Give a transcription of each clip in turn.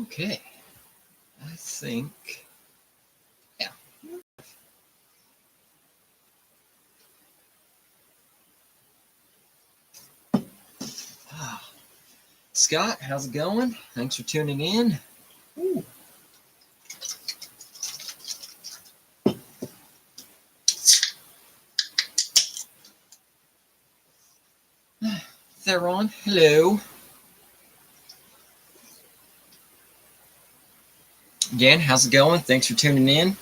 Okay, I think, yeah. Scott, how's it going? Thanks for tuning in. Ooh. Theron, hello. Again, how's it going? Thanks for tuning in.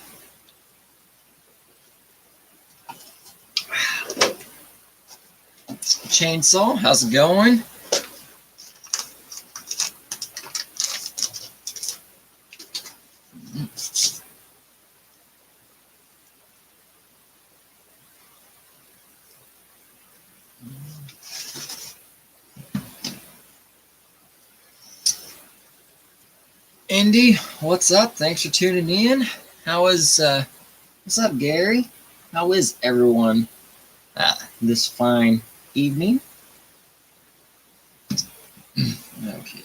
Chainsaw, how's it going? Indy, what's up? Thanks for tuning in. How is, what's up, Gary? How is everyone this fine evening? Okay,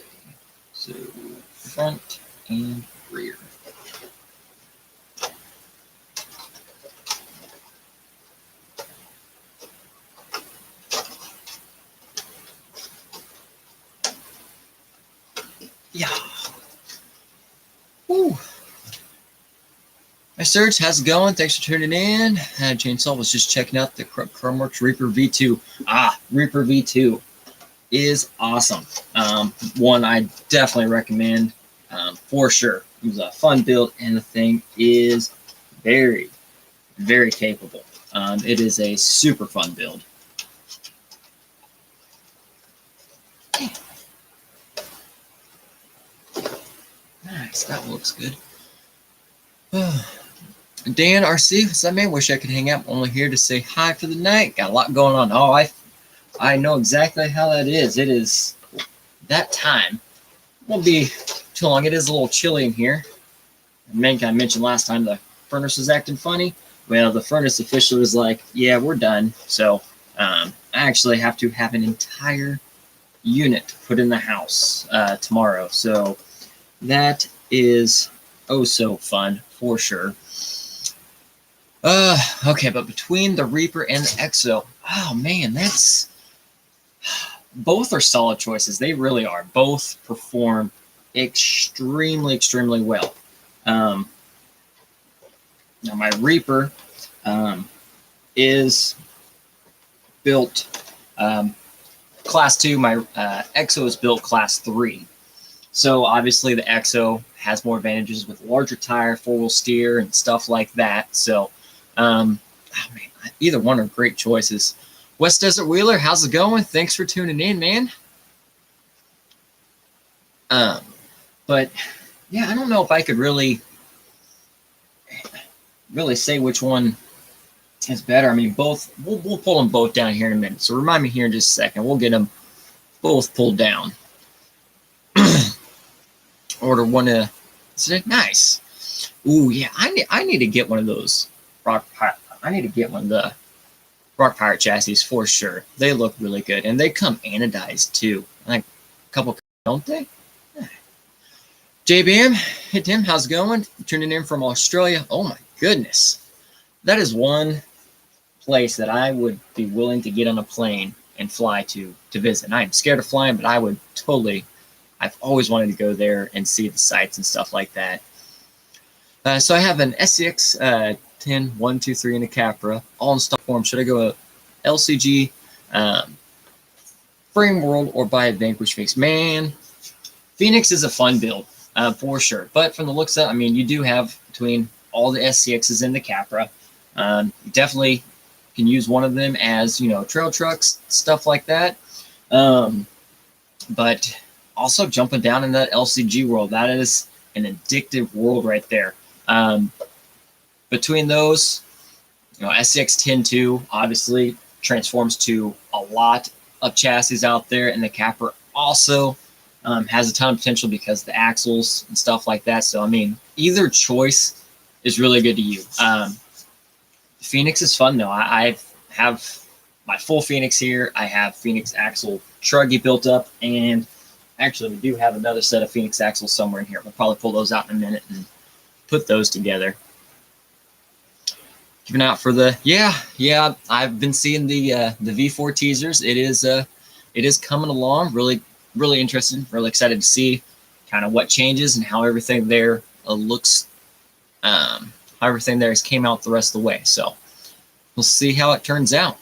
so front and rear. Yeah. Woo. Hi, Serge. How's it going? Thanks for tuning in. Chainsaw was just checking out the Chromworks Reaper V2. Reaper V2 is awesome. One I definitely recommend for sure. It was a fun build, and the thing is very, very capable. It is a super fun build. Nice, that looks good. Dan RC, what's up, man? Wish I could hang out. I'm only here to say hi for the night. Got a lot going on. Oh, I know exactly how that is. It is that time. Won't be too long. It is a little chilly in here. I mentioned last time the furnace was acting funny. Well, the furnace officially was like, yeah, we're done. So I actually have to have an entire unit put in the house tomorrow. So that is oh so fun for sure. Okay, but between the Reaper and the Exo, oh man, both are solid choices. They really are. Both perform extremely, extremely well. Now my Reaper is built class 2. My Exo is built class 3. So obviously the Exo has more advantages with larger tire, 4-wheel steer, and stuff like that. So, either one are great choices. West Desert Wheeler, how's it going? Thanks for tuning in, man. But yeah, I don't know if I could really say which one is better. I mean, both. We'll pull them both down here in a minute. So remind me here in just a second. We'll get them both pulled down. Order one to nice. Ooh, yeah, I need to get one of those I need to get one of the Rock Pirate chassis for sure. They look really good, and they come anodized too. Like a couple, don't they? JBM, hey Tim, how's it going? Tuning in from Australia. Oh my goodness, that is one place that I would be willing to get on a plane and fly to visit. I'm scared of flying, but I would totally. I've always wanted to go there and see the sights and stuff like that. So I have an SCX 10, 1, 2, 3 in a Capra, all in stock form. Should I go LCG, Frame World, or buy a Vanquish Phoenix? Man, Phoenix is a fun build for sure. But from the looks of it, I mean, you do have between all the SCXs in the Capra. You definitely can use one of them as, trail trucks, stuff like that. But also jumping down in that LCG world, that is an addictive world right there. Between those, SCX 10-2 obviously transforms to a lot of chassis out there, and the Capra also has a ton of potential because the axles and stuff like that. So, I mean, either choice is really good to you. Phoenix is fun, though. I have my full Phoenix here. I have Phoenix axle truggy built up, and Actually, we do have another set of Phoenix axles somewhere in here. We'll probably pull those out in a minute and put those together. Keeping out for the yeah. I've been seeing the V4 teasers. It is coming along. Really interested. Really excited to see kind of what changes and how everything there looks. How everything there has came out the rest of the way. So we'll see how it turns out.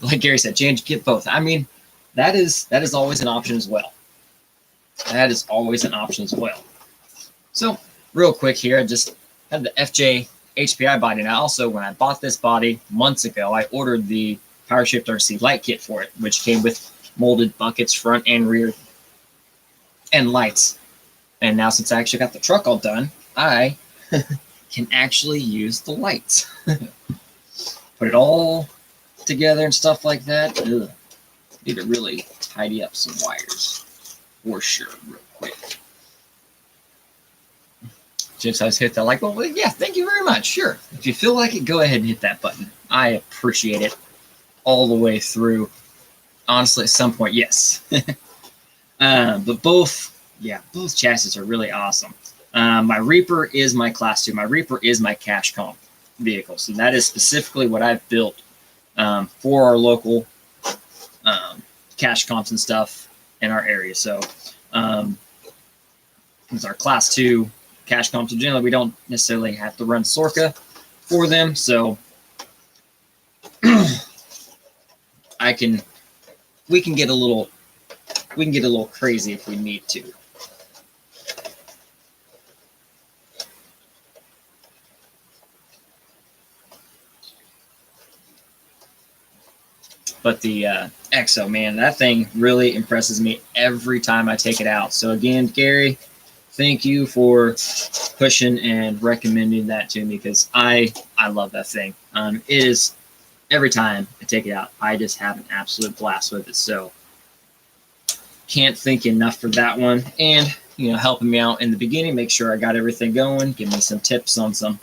Like Gary said, change, get both. I mean, that is always an option as well. That is always an option as well. So real quick here, I just had the FJ HPI body. Now also, when I bought this body months ago, I ordered the PowerShift RC light kit for it, which came with molded buckets front and rear and lights. And now since I actually got the truck all done, I can actually use the lights. Put it all together and stuff like that. Ugh. Need to really tidy up some wires for sure real quick. Just I hit that like, well, yeah, thank you very much. Sure. If you feel like it, go ahead and hit that button. I appreciate it all the way through. Honestly, at some point, yes. But both chassis are really awesome. My Reaper is my Class 2. My Reaper is my cash comp vehicle. So that is specifically what I've built for our local cash comps and stuff in our area. So it's our Class 2 cash comps. So generally, we don't necessarily have to run Sorca for them. So we can get a little crazy if we need to. But the Exo, man, that thing really impresses me every time I take it out. So again, Gary, thank you for pushing and recommending that to me, because I love that thing. It is, every time I take it out, I just have an absolute blast with it. So can't thank you enough for that one. And, you know, helping me out in the beginning, make sure I got everything going, give me some tips on some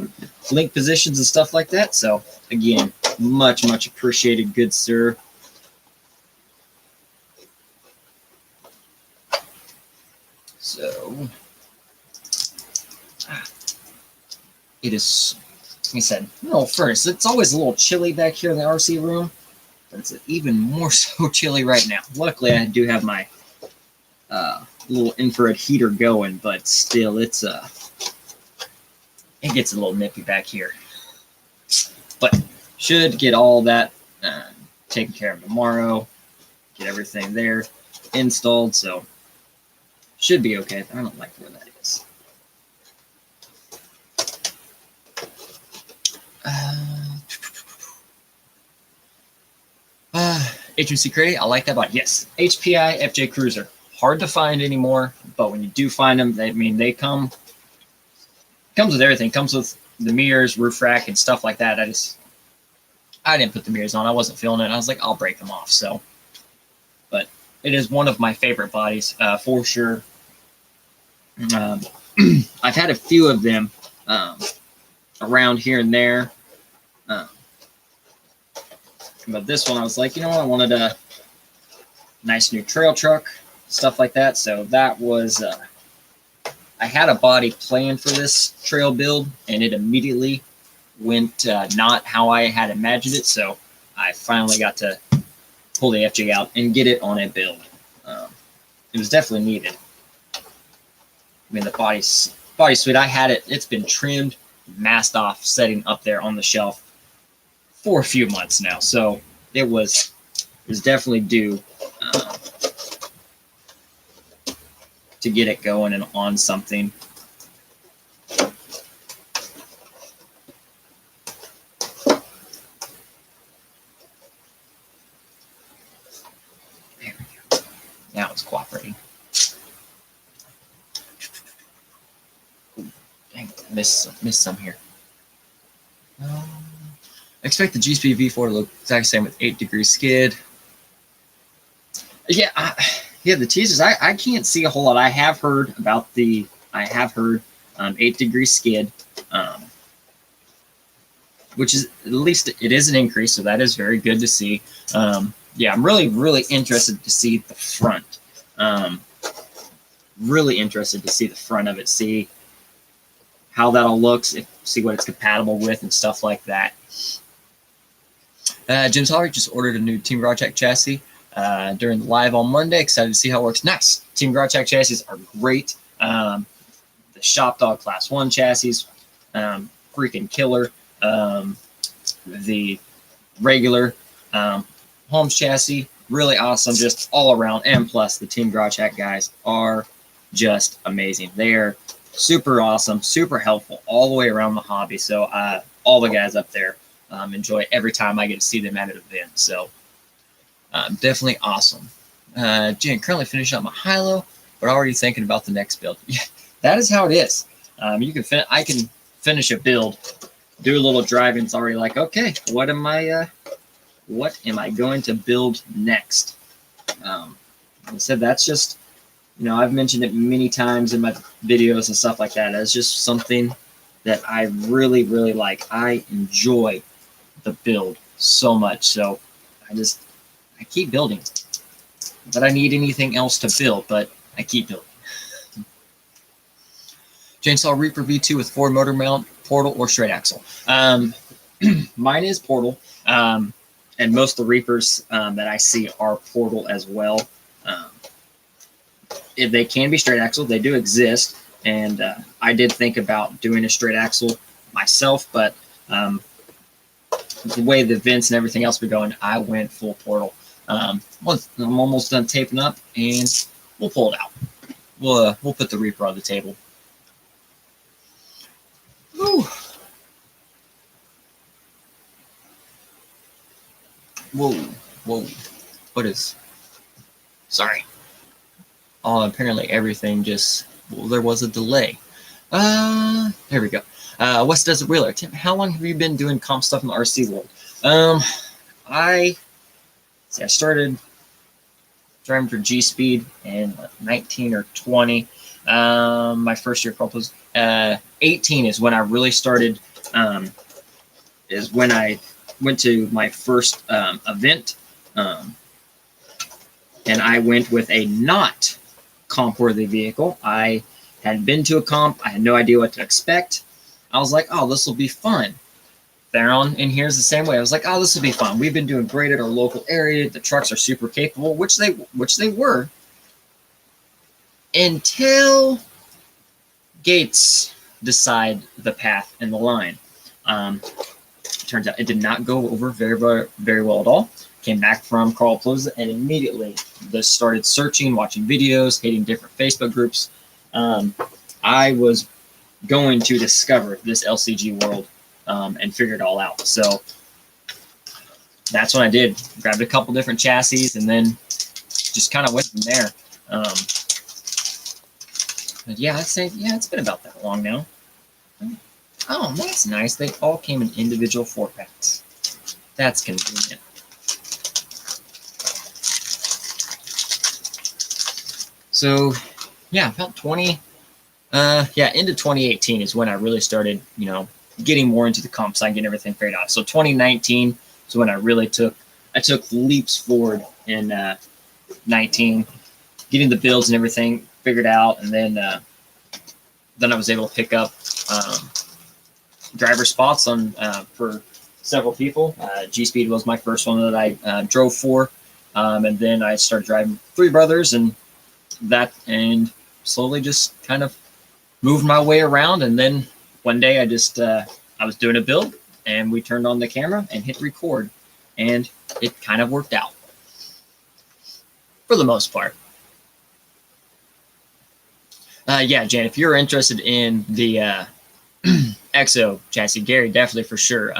link positions and stuff like that. So again, much appreciated, good sir. So it is, like I said, no furnace. It's always a little chilly back here in the RC room, but it's even more so chilly right now. Luckily, I do have my little infrared heater going, but still, it gets a little nippy back here. But should get all that taken care of tomorrow. Get everything there installed, so should be okay. I don't like where that is. HMC Crate, I like that bike. Yes, HPI FJ Cruiser. Hard to find anymore, but when you do find them, they come. Comes with everything. Comes with the mirrors, roof rack, and stuff like that. I didn't put the mirrors on. I wasn't feeling it. I was like, I'll break them off. So, but it is one of my favorite bodies for sure. I've had a few of them around here and there. But this one, I was like, you know what? I wanted a nice new trail truck, stuff like that. So that was, I had a body planned for this trail build, and it immediately went not how I had imagined it. So I finally got to pull the FJ out and get it on a build. It was definitely needed. I mean, the body suite, I had it. It's been trimmed, masked off, setting up there on the shelf for a few months now. So it was definitely due to get it going and on something. There we go. Now it's cooperating. Ooh, dang, I missed some here. I expect the GSP V4 to look exactly the same with 8-degree skid. Yeah, the teasers. I can't see a whole lot. I have heard about 8-degree skid, which is, at least it is an increase, so that is very good to see. yeah, I'm really interested to see the front. Really interested to see the front of it, see how that all looks, see what it's compatible with and stuff like that. Jim Sawyer just ordered a new Team GarageTech chassis during the live on Monday. Excited to see how it works. Nice. Team GarageTech chassis are great. The Shop Dog Class 1 chassis, freaking killer. The regular Holmes chassis, really awesome, just all around. And plus, the Team GarageTech guys are just amazing. They are super awesome, super helpful all the way around the hobby. So all the guys up there enjoy every time I get to see them at an event. So definitely awesome. Jen, currently finishing up my high-low, but already thinking about the next build. Yeah, that is how it is. I can finish a build, do a little driving. It's already like, okay, what am I going to build next? Like I said, that's just, I've mentioned it many times in my videos and stuff like that. That's just something that I really like. I enjoy the build so much. So I keep building. But I need anything else to build, but I keep building. Chainsaw Reaper V2 with Ford motor mount, portal, or straight axle. Mine is portal. And most of the Reapers that I see are portal as well. If they can be straight axle, they do exist. And I did think about doing a straight axle myself, but the way the vents and everything else were going, I went full portal. I'm almost done taping up, and we'll pull it out. We'll put the Reaper on the table. Whew. Whoa. What is? Sorry. Oh, apparently everything just, there was a delay. There we go. West Desert Wheeler. Tim, how long have you been doing comp stuff in the RC world? I started driving for G-Speed in 19 or 20. My first year was 18 is when I really started, is when I went to my first event, and I went with a not comp-worthy vehicle. I had been to a comp. I had no idea what to expect. I was like, oh, this will be fun. Theron in here is the same way. I was like, oh, this will be fun. We've been doing great at our local area. The trucks are super capable, which they were, until Gates decide the path and the line. Turns out it did not go over very well at all. Came back from Carl Plaza and immediately just started searching, watching videos, hitting different Facebook groups. I was going to discover this LCG world and figure it all out. So that's what I did. Grabbed a couple different chassis and then just kind of went from there. But yeah, I'd say, it's been about that long now. Oh, that's nice. They all came in individual 4-packs. That's convenient. So, yeah, about 20. Into 2018 is when I really started, getting more into the comp side, getting everything figured out. So 2019 is when I really took leaps forward in 19, getting the builds and everything figured out, and then I was able to pick up driver spots on for several people. G-Speed was my first one that I drove for, and then I started driving Three Brothers, and slowly just kind of moved my way around. And then one day I was doing a build, and we turned on the camera and hit record, and it kind of worked out for the most part. Jan, if you're interested in the EXO chassis, Gary, definitely for sure.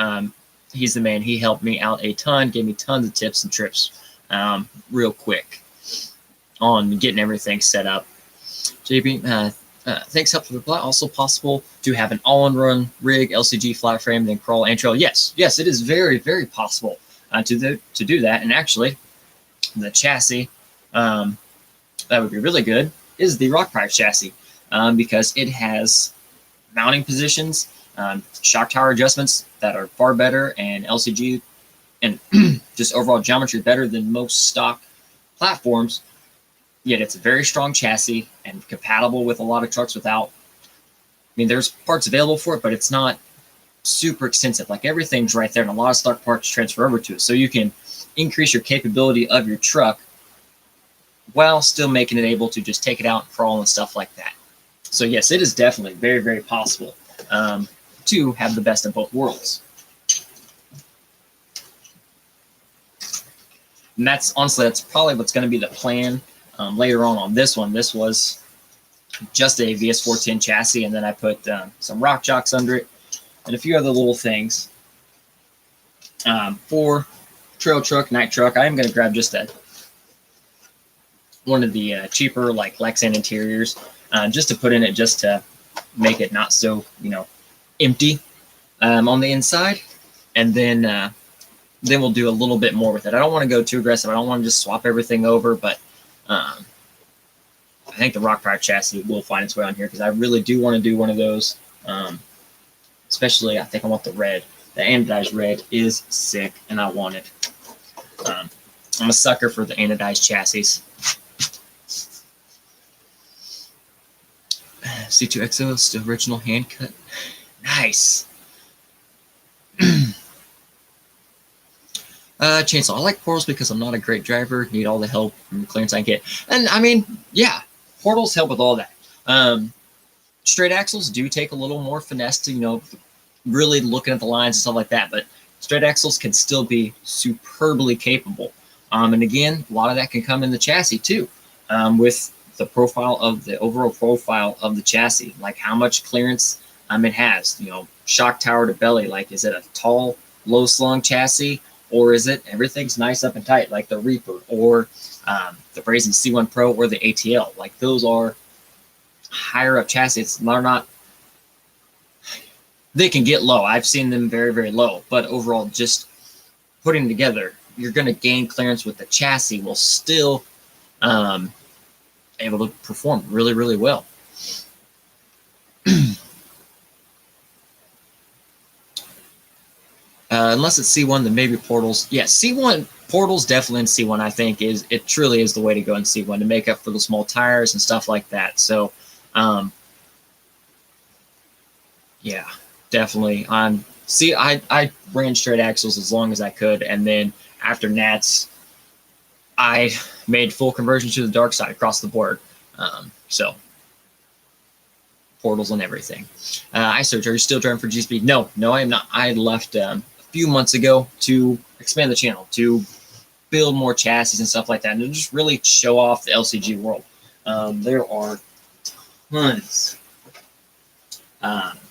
He's the man. He helped me out a ton, gave me tons of tips and trips real quick on getting everything set up. JB, thanks help for the plot. Also possible to have an all-in-run rig, LCG flat frame, then crawl and trail. Yes, it is very, very possible to do that. And actually, the chassis that would be really good is the Rock Prize chassis because it has mounting positions, shock tower adjustments that are far better, and LCG and just overall geometry better than most stock platforms. Yet it's a very strong chassis and compatible with a lot of trucks without, I mean, there's parts available for it, but it's not super extensive. Like everything's right there, and a lot of stock parts transfer over to it. So you can increase your capability of your truck while still making it able to just take it out and crawl and stuff like that. So yes, it is definitely very, very possible to have the best of both worlds. And that's honestly, that's probably what's going to be the plan later on this one. This was just a VS410 chassis, and then I put some rock jocks under it and a few other little things. For trail truck, night truck, I am going to grab just one of the cheaper like Lexan interiors just to put in it, just to make it not so, empty on the inside. And then we'll do a little bit more with it. I don't want to go too aggressive. I don't want to just swap everything over, but I think the rock power chassis will find its way on here, because I really do want to do one of those. Especially, I think I want the red. The anodized red is sick, and I want it. I'm a sucker for the anodized chassis. C2XO, still original hand cut. Nice. Chainsaw. I like portals because I'm not a great driver. Need all the help from clearance I get. And I mean, yeah, portals help with all that. Straight axles do take a little more finesse to, really looking at the lines and stuff like that. But straight axles can still be superbly capable. And again, a lot of that can come in the chassis too, with the profile of the overall profile of the chassis, like how much clearance it has. Shock tower to belly. Like, is it a tall, low slung chassis? Or is it everything's nice up and tight, like the Reaper or the Brazen C1 Pro or the ATL? Like, those are higher up chassis. They're not, they can get low. I've seen them very, very low. But overall, just putting together, you're going to gain clearance with the chassis will still able to perform really, really well. Unless it's C1, then maybe portals. Yeah, C1, portals definitely in C1, I think, it truly is the way to go in C1 to make up for the small tires and stuff like that. So, yeah, definitely. I ran straight axles as long as I could, and then after Nats, I made full conversion to the dark side across the board. So, portals and everything. iSearch, are you still driving for GSP? No, I am not. I left few months ago to expand the channel, to build more chassis and stuff like that, and to just really show off the LCG world. There are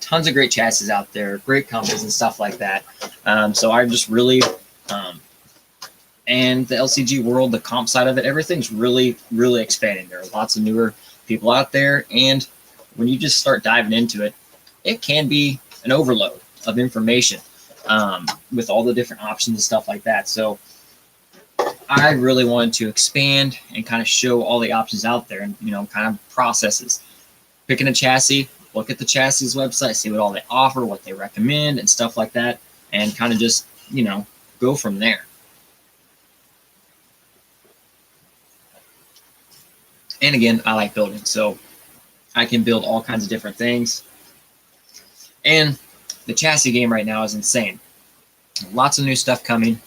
tons of great chassis out there, great companies and stuff like that. So I just really, and the LCG world, the comp side of it, everything's really, really expanding. There are lots of newer people out there, and when you just start diving into it, it can be an overload of information. With all the different options and stuff like that. So I really wanted to expand and kind of show all the options out there, and kind of processes. Picking a chassis, look at the chassis website, see what all they offer, what they recommend and stuff like that, and kind of just go from there. And again, I like building, so I can build all kinds of different things. And the chassis game right now is insane. Lots of new stuff coming,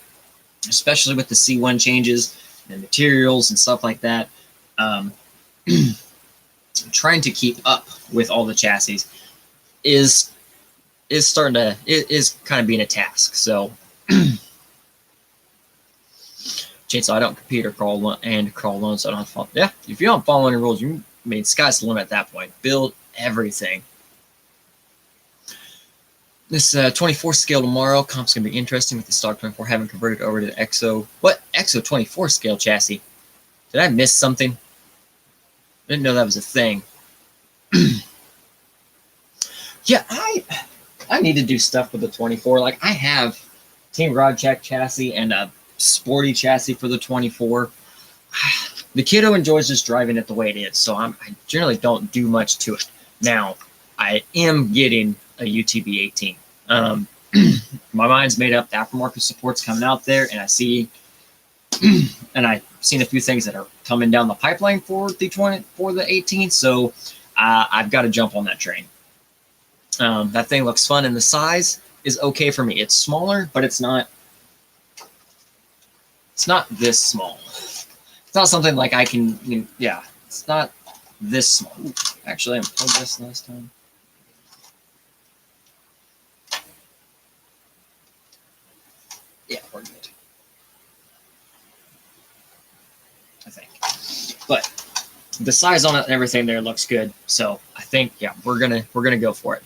especially with the C1 changes and materials and stuff like that. Trying to keep up with all the chassis is kind of being a task. So Chainsaw, I don't compete or crawl alone, so I don't have to follow. Yeah, if you don't follow any rules, sky's the limit at that point. Build everything. This 24 scale tomorrow. Comp's going to be interesting with the stock 24 having converted over to the EXO. What? EXO 24 scale chassis? Did I miss something? I didn't know that was a thing. Yeah, I need to do stuff with the 24. Like, I have Team Rod Check chassis and a sporty chassis for the 24. The kiddo enjoys just driving it the way it is, so I generally don't do much to it. Now, I am getting a UTB 18. my mind's made up. The aftermarket support's coming out there, and I see, and I've seen a few things that are coming down the pipeline for the 18. So I've got to jump on that train. That thing looks fun, and the size is okay for me. It's smaller, but it's not this small. It's not something like I can, yeah, it's not this small. Ooh, actually, I pulled this last time. Yeah, we're good, I think. But the size on it and everything there looks good. So I think, yeah, we're gonna go for it.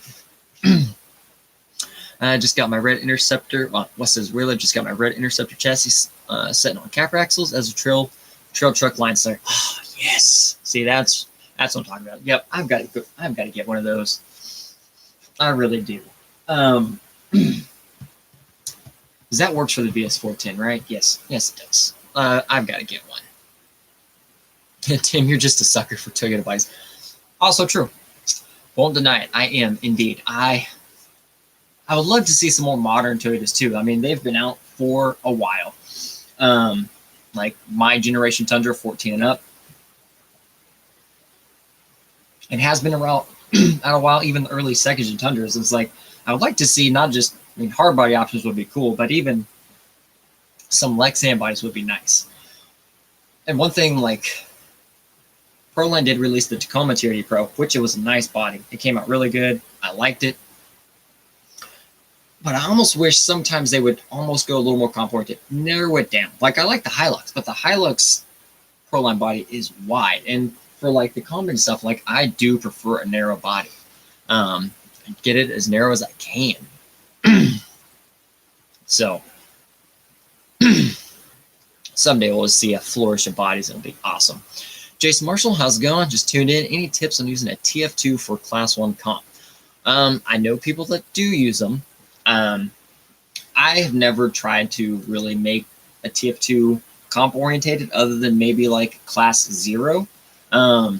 I just got my red Interceptor. Well, Wes's Wheeler just got my red Interceptor chassis setting on capper axles as a trail truck line center. Oh, yes. See, that's what I'm talking about. Yep, I've got to get one of those. I really do. Because that works for the VS410, right? Yes, it does. I've got to get one. Tim, you're just a sucker for Toyota bikes. Also true. Won't deny it. I am indeed. I would love to see some more modern Toyotas too. I mean, they've been out for a while. Like my generation Tundra 14 and up. It has been around out a while, even the early second gen Tundras. It's like, I would like to see not just, hard body options would be cool, but even some Lexan bodies would be nice. And one thing, like, Proline did release the Tacoma TRD Pro, which it was a nice body. It came out really good. I liked it. But I almost wish sometimes they would almost go a little more comp-oriented, narrow it down. Like, I like the Hilux, but the Hilux Proline body is wide. And for, like, the combat stuff, like, I do prefer a narrow body. Get it as narrow as I can. So, someday we'll see a flourish of bodies. It'll be awesome. Jason Marshall, how's it going? Just tuned in. Any tips on using a TF2 for Class 1 comp? I know people that do use them. I have never tried to really make a TF2 comp orientated other than maybe like Class 0. No,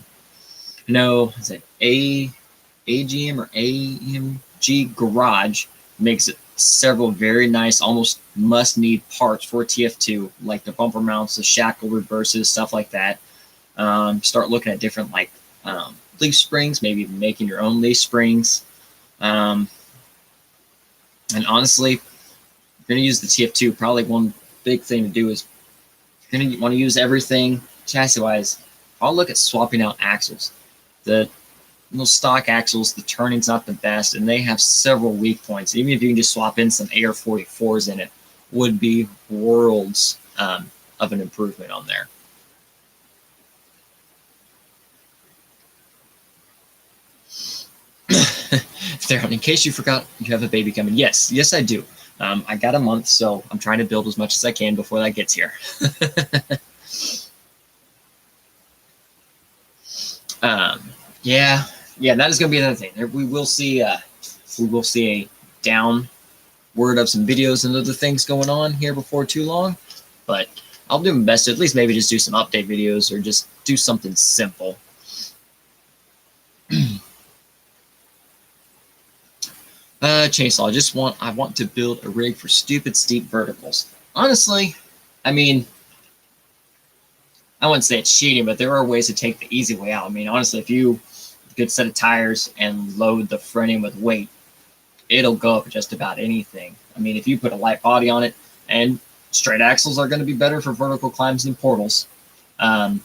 is it AGM or AMG Garage makes several very nice, almost must-need parts for TF2, like the bumper mounts, the shackle reverses, stuff like that. Start looking at different like leaf springs, maybe even making your own leaf springs. And honestly, if you're going to use the TF2, probably one big thing to do is you're going to want to use everything chassis-wise. I'll look at swapping out axles. The stock axles, the turning's not the best, and they have several weak points. Even if you can just swap in some AR-44s in it, would be worlds of an improvement on there. Theron, in case you forgot, you have a baby coming. Yes, I do. I got a month, so I'm trying to build as much as I can before that gets here. Yeah, that is going to be another thing. We will see a downward of some videos and other things going on here before too long, but I'll do my best to at least maybe just do some update videos or just do something simple. Chainsaw, I want to build a rig for stupid steep verticals. Honestly, I mean, I wouldn't say it's cheating, but there are ways to take the easy way out. I mean, honestly, if you have a good set of tires and load the front end with weight, it'll go up just about anything. I mean, if you put a light body on it, and straight axles are going to be better for vertical climbs than portals. You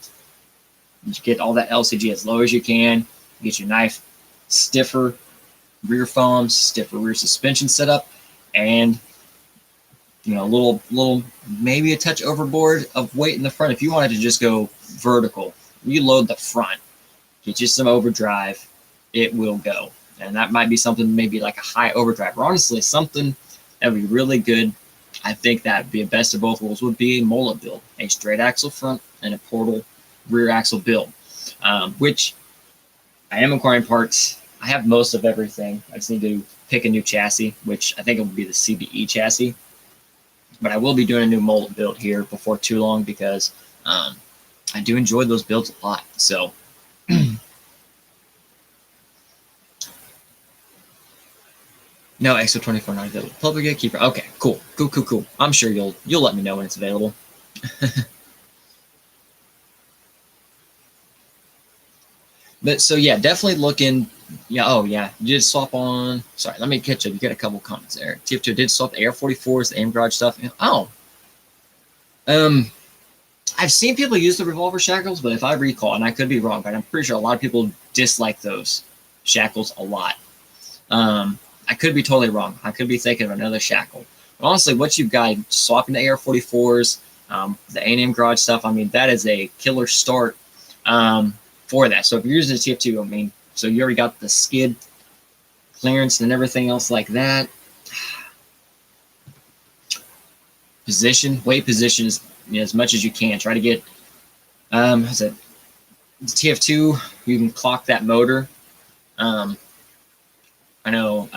get all that LCG as low as you can, get your nice stiffer rear foams, stiffer rear suspension setup, and a little maybe a touch overboard of weight in the front. If you wanted to just go vertical, you load the front, get you some overdrive, it will go. And that might be something maybe like a high overdrive, or honestly something that would be really good. I think that would be a best of both worlds would be a mullet build, a straight axle front and a portal rear axle build, which I am acquiring parts. I have most of everything. I just need to pick a new chassis, which I think it will be the CBE chassis. But I will be doing a new mullet build here before too long because I do enjoy those builds a lot. So No, Exo 24 not available. Public Gatekeeper. Okay, cool. I'm sure you'll let me know when it's available. But so yeah, definitely look in. Yeah, oh yeah, you did swap on. Sorry, let me catch up. You got a couple comments there. TF2 did swap the AR-44s, the aim garage stuff. Oh, I've seen people use the revolver shackles, but if I recall, and I could be wrong, but I'm pretty sure a lot of people dislike those shackles a lot. I could be totally wrong. I could be thinking of another shackle. But honestly, what you've got, swapping the AR-44s, the A&M garage stuff, I mean, that is a killer start for that. So if you're using a TF2, I mean, so you already got the skid clearance and everything else like that. Weight position as much as you can. Try to get, is it the TF2? You can clock that motor. I know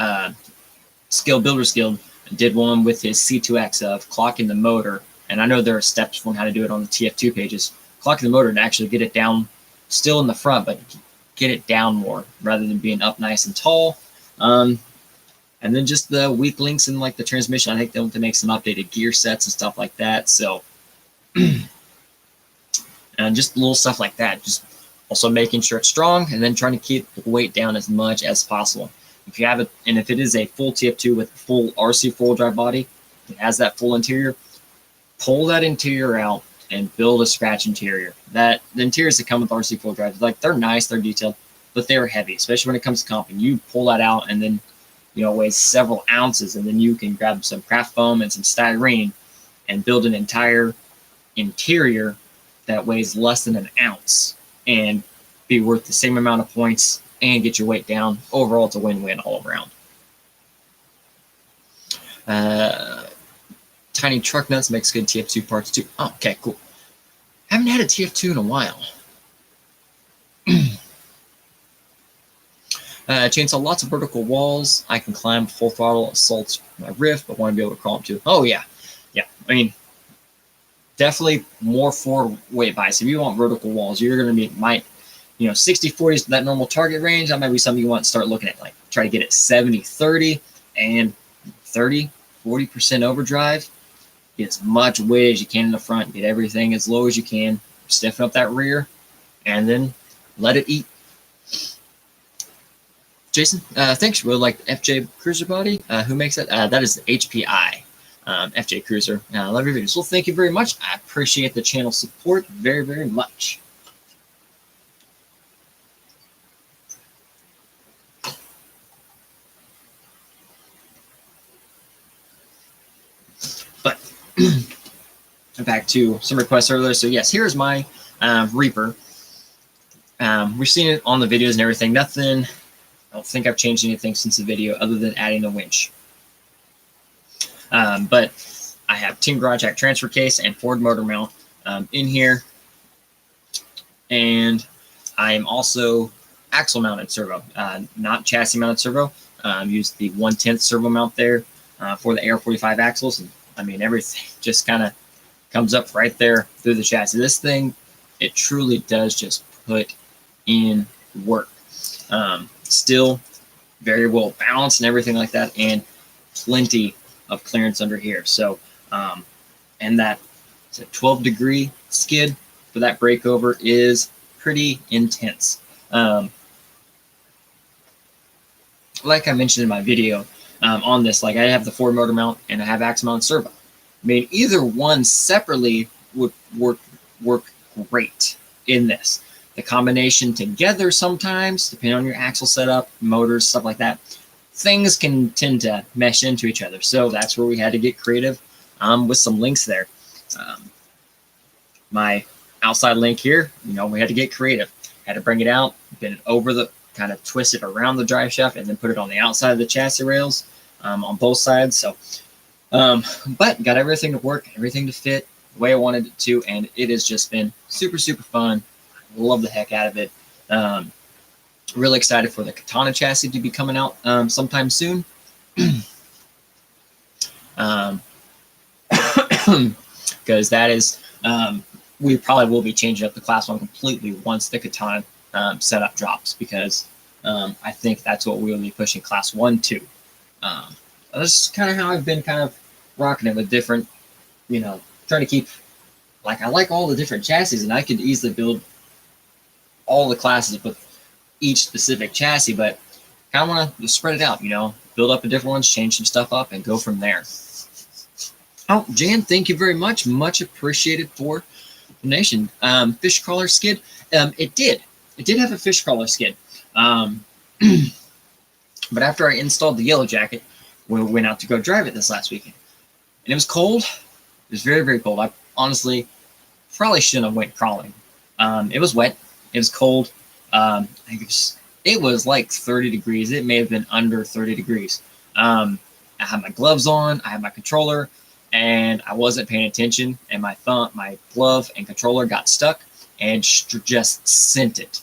Builder's Guild did one with his C2X of clocking the motor, and I know there are steps on how to do it on the TF2 pages. Clocking the motor and actually get it down, still in the front, but get it down more rather than being up nice and tall. And then just the weak links in like the transmission. I think they'll have to make some updated gear sets and stuff like that. So, and just little stuff like that. Just also making sure it's strong and then trying to keep the weight down as much as possible. If you have it, and if it is a full TF2 with full RC four-wheel drive body, it has that full interior, pull that interior out and build a scratch interior. The interiors that come with RC four-wheel drive, like they're nice, they're detailed, but they're heavy, especially when it comes to comping. You pull that out and then weighs several ounces, and then you can grab some craft foam and some styrene and build an entire interior that weighs less than an ounce and be worth the same amount of points and get your weight down. Overall, it's a win-win all around. Tiny truck nuts makes good TF2 parts too. Oh, okay, cool. Haven't had a TF2 in a while. Chainsaw, lots of vertical walls. I can climb full throttle, assaults my rift, but want to be able to crawl them too. Oh, yeah. Yeah. I mean, definitely more forward weight bias. If you want vertical walls, you're going to be, 60-40 is that normal target range. That might be something you want to start looking at. Like, try to get it 70-30 and 30-40% overdrive. Get as much weight as you can in the front. Get everything as low as you can. Stiffen up that rear, and then let it eat. Jason, thanks. Really like the FJ Cruiser body. Who makes that? That is the HPI FJ Cruiser. I love your videos. Well, thank you very much. I appreciate the channel support very, very much. But back to some requests earlier. So yes, here's my Reaper. We've seen it on the videos and everything. Nothing. I don't think I've changed anything since the video other than adding the winch. But I have Team Garage Hack transfer case and Ford motor mount in here. And I am also axle mounted servo, not chassis mounted servo. Use the 1/10 servo mount there for the AR-45 axles. And I mean, everything just kind of comes up right there through the chassis. This thing, it truly does just put in work. Still very well balanced and everything like that, and plenty of clearance under here. So, and that 12-degree skid for that breakover is pretty intense. Like I mentioned in my video on this, like I have the Ford motor mount and I have axle mount servo. I mean, either one separately would work great in this. The combination together sometimes, depending on your axle setup, motors, stuff like that, things can tend to mesh into each other. So that's where we had to get creative with some links there. My outside link here, we had to get creative. Had to bring it out, bend it over the, kind of twist it around the drive shaft, and then put it on the outside of the chassis rails on both sides. So, but got everything to work, everything to fit the way I wanted it to, and it has just been super, super fun. Love the heck out of it. Really excited for the Katana chassis to be coming out sometime soon. Because that is, we probably will be changing up the Class 1 completely once the Katana setup drops, because I think that's what we will be pushing Class 1 to. That's kind of how I've been kind of rocking it with different, trying to keep, like, I like all the different chassis, and I could easily build all the classes with each specific chassis, but kind of want to spread it out, build up a different ones, change some stuff up, and go from there. Oh, Jan, thank you very much. Much appreciated for the donation. Fish crawler skid. It did have a fish crawler skid. But after I installed the yellow jacket, we went out to go drive it this last weekend. And it was cold. It was very, very cold. I honestly probably shouldn't have went crawling. It was wet. It was cold. I think it was like 30 degrees. It may have been under 30 degrees. I had my gloves on. I had my controller. And I wasn't paying attention. And my glove and controller got stuck and just sent it.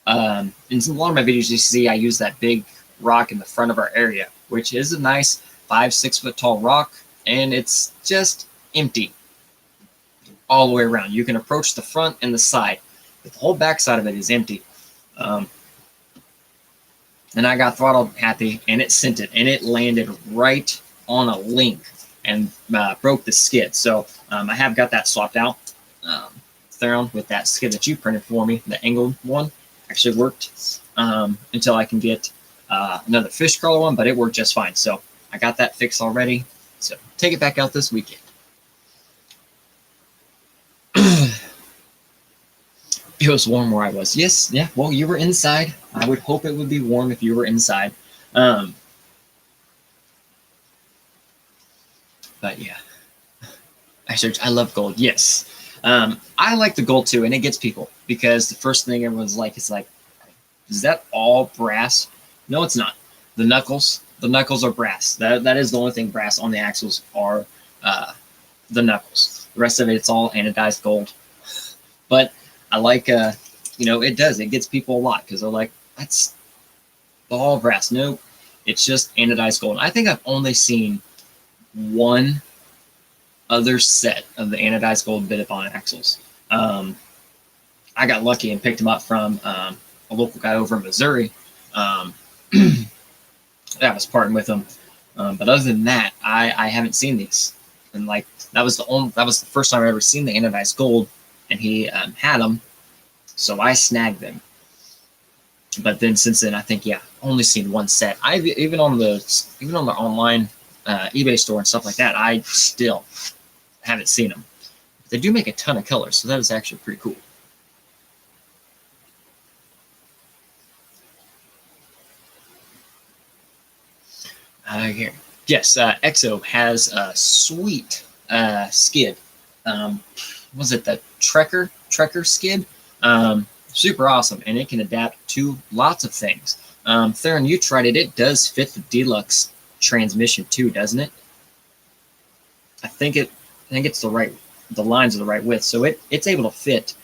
In a lot of my videos, you see I use that big rock in the front of our area, which is a nice 5-6 foot tall rock, and it's just empty all the way around. You can approach the front and the side, but the whole back side of it is empty. And I got throttle happy, and it sent it, and it landed right on a link and broke the skid. So I have got that swapped out. Theron with that skid that you printed for me, the angled one, actually worked until I can get another fish crawler one, but it worked just fine. So I got that fixed already. So take it back out this weekend. It was warm where I was. Yes, yeah. Well, you were inside. I would hope it would be warm if you were inside. But yeah, I love gold. Yes, I like the gold too, and it gets people because the first thing everyone's like, it's like, is that all brass? No, it's not. The knuckles are brass. That is the only thing brass on the axles are the knuckles. The rest of it, it's all anodized gold. But I like, it gets people a lot because they're like, that's all brass. Nope, it's just anodized gold. I think I've only seen one other set of the anodized gold Bittabon axles. I got lucky and picked them up from a local guy over in Missouri. That was parting with them. But other than that, I haven't seen these. And like that was the first time I ever seen the anodized gold, and he had them, so I snagged them. But then since then, I think only seen one set. I've even on the online eBay store and stuff like that, I still haven't seen them. They do make a ton of colors, so that is actually pretty cool. Here. Yes, EXO has a sweet skid. Was it the Trekker skid? Super awesome, and it can adapt to lots of things. Theron, you tried it. It does fit the deluxe transmission too, doesn't it? I think it's the lines are the right width, so it's able to fit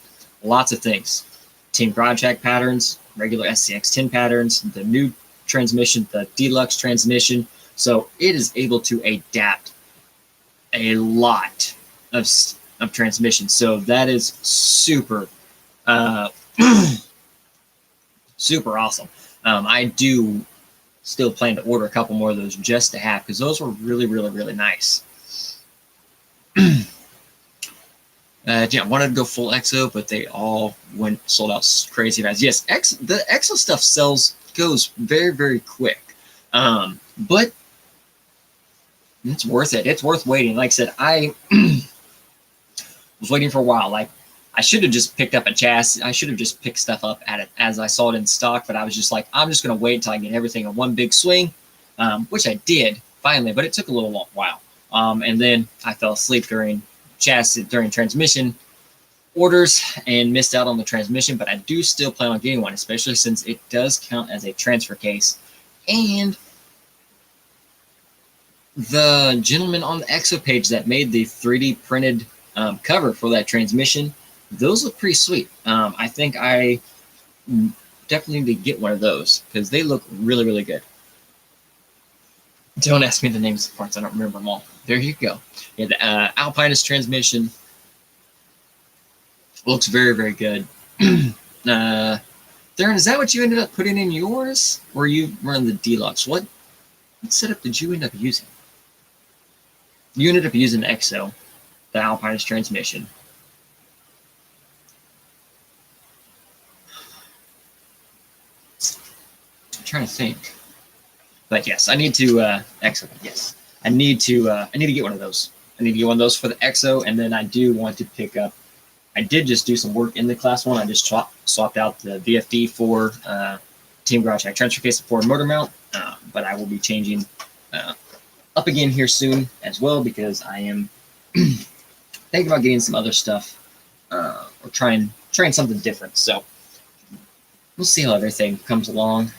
lots of things. Team Garage Hack patterns, regular SCX10 patterns, the new transmission, the deluxe transmission. So it is able to adapt a lot of transmission. So that is super, super awesome. I do still plan to order a couple more of those just to have, because those were really, really, really nice. Yeah, I wanted to go full EXO, but they all sold out crazy fast. Yes, the EXO stuff goes very, very quick. But it's worth it. It's worth waiting. Like I said, I was waiting for a while. Like, I should have just picked up a chassis. I should have just picked stuff up at it as I saw it in stock, but I was just like, I'm just going to wait until I get everything in one big swing, which I did finally, but it took a little while. And then I fell asleep during transmission orders and missed out on the transmission, but I do still plan on getting one, especially since it does count as a transfer case. And the gentleman on the EXO page that made the 3D printed cover for that transmission, those look pretty sweet. I think I definitely need to get one of those because they look really, really good. Don't ask me the names of the parts. I don't remember them all. There you go. Yeah, the Alpinus transmission looks very, very good. Darren, is that what you ended up putting in yours? Or you run the deluxe? What What setup did you end up using? You ended up using the EXO, the Alpinist transmission. I'm trying to think. But yes, I need to EXO. Yes, I need to get one of those. I need to get one of those for the EXO, and then I do want to pick up. I did just do some work in the Class 1. I just swapped out the VFD for Team Garage Hack transfer case for motor mount, but I will be changing up again here soon as well, because I am thinking about getting some other stuff or trying something different. So we'll see how everything comes along.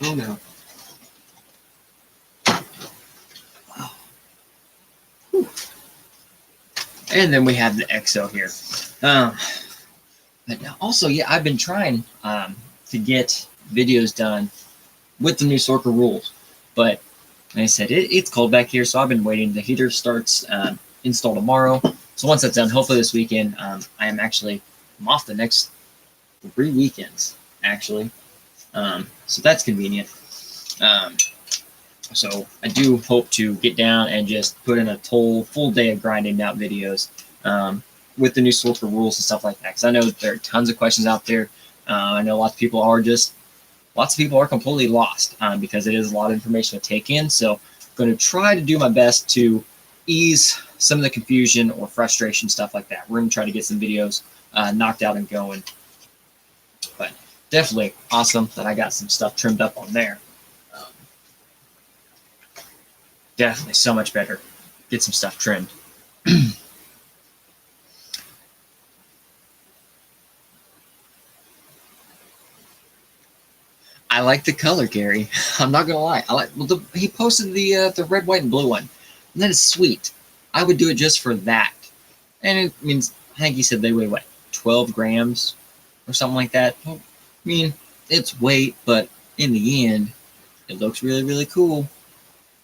Oh no. Wow. Whew. And then we have the EXO here. But also, yeah, I've been trying to get videos done with the new Sorka rules. But like I said, it's cold back here, so I've been waiting. The heater starts install tomorrow. So once that's done, hopefully this weekend, I'm off the next 3 weekends, actually. So that's convenient. So I do hope to get down and just put in a full day of grinding out videos with the new Sorka rules and stuff like that. Because I know there are tons of questions out there. I know lots of people are completely lost because it is a lot of information to take in. So I'm going to try to do my best to ease some of the confusion or frustration, stuff like that. We're going to try to get some videos knocked out and going. But definitely awesome that I got some stuff trimmed up on there. Definitely so much better. Get some stuff trimmed. I like the color, Gary. I'm not gonna lie. He posted the red, white, and blue one. And that is sweet. I would do it just for that. And it means, I think he said they weigh what, 12 grams or something like that. I mean, it's weight, but in the end, it looks really, really cool.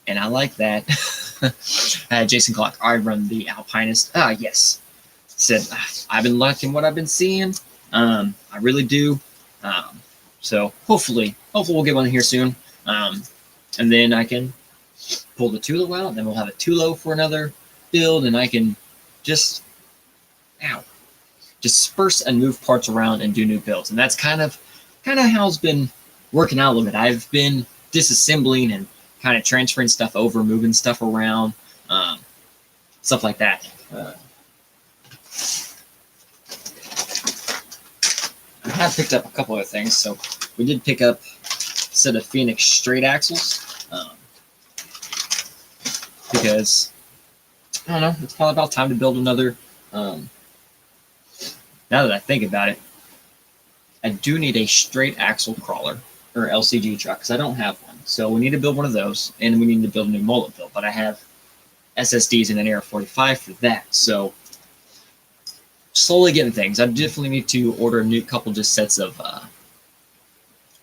And I like that. Jason Clark, I run the Alpinist. Yes. Said, I've been liking what I've been seeing. I really do. So hopefully we'll get one here soon. And then I can pull the Tulo out, and then we'll have a Tulo for another build, and I can just disperse and move parts around and do new builds. And that's kind of how it's been working out a little bit. I've been disassembling and kind of transferring stuff over, moving stuff around, stuff like that. I have picked up a couple other things. So we did pick up a set of Phoenix straight axles because, I don't know, it's probably about time to build another. Now that I think about it, I do need a straight axle crawler or LCG truck because I don't have one. So we need to build one of those, and we need to build a new mullet build. But I have SSDs in an Ep.41 for that. So slowly getting things. I definitely need to order a couple just sets of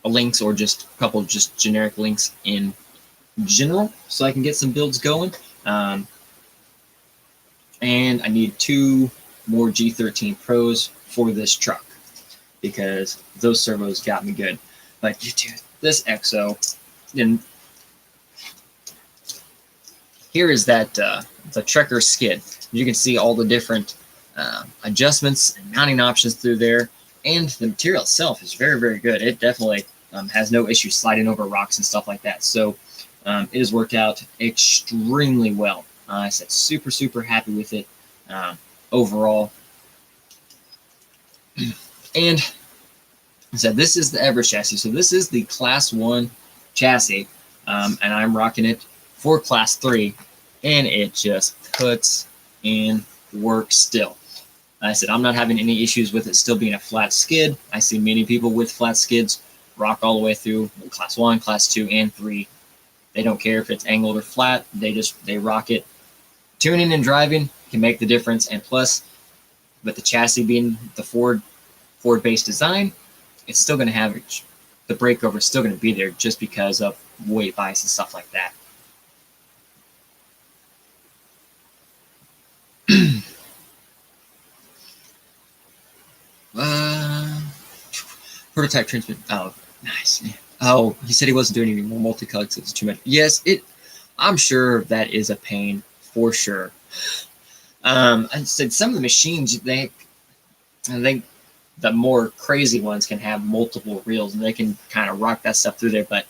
links, or just a couple just generic links in general, so I can get some builds going. And I need 2 more G13 Pros for this truck because those servos got me good. But dude, this EXO, and here is that the Trekker skid. You can see all the different adjustments and mounting options through there, and the material itself is very, very good. It definitely has no issue sliding over rocks and stuff like that. So it has worked out extremely well. I said super, super happy with it overall. And I said this is the Everest chassis. So this is the Class 1 chassis, and I'm rocking it for Class 3, and it just puts in work still. I said I'm not having any issues with it still being a flat skid. I see many people with flat skids rock all the way through Class 1, Class 2, and 3. They don't care if it's angled or flat. They rock it. Tuning and driving can make the difference, and plus, with the chassis being the Ford-based design, it's still going to have the breakover is still going to be there just because of weight bias and stuff like that. Prototype transmission. Oh, nice. Oh, he said he wasn't doing any more multicolored, so it's too much. Yes, I'm sure that is a pain for sure. I said some of the machines, I think the more crazy ones can have multiple reels, and they can kind of rock that stuff through there. But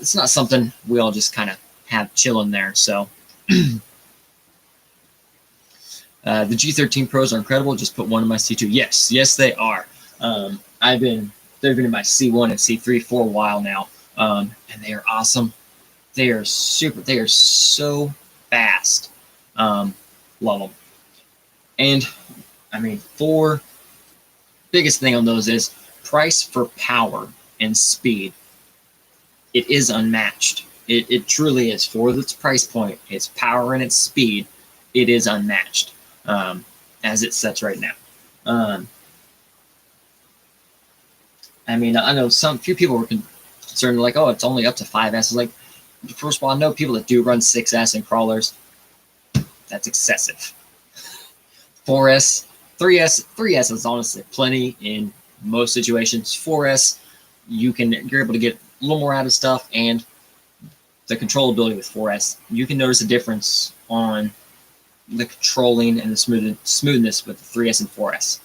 it's not something we all just kind of have chilling there. So the G13 Pros are incredible. Just put one in my C2. Yes, they are. They've been in my C1 and C3 for a while now, and they are awesome. They are so fast. Love them. And I mean, biggest thing on those is price for power and speed. It is unmatched. It truly is. For its price point, its power and its speed, it is unmatched as it sets right now. I mean, I know few people were concerned, like, oh, it's only up to 5S. Like, first of all, I know people that do run 6S and crawlers. That's excessive. 4S, 3S is honestly plenty in most situations. 4S, you're able to get a little more out of stuff, and the controllability with 4S, you can notice a difference on the controlling and the smoothness with the 3S and 4S.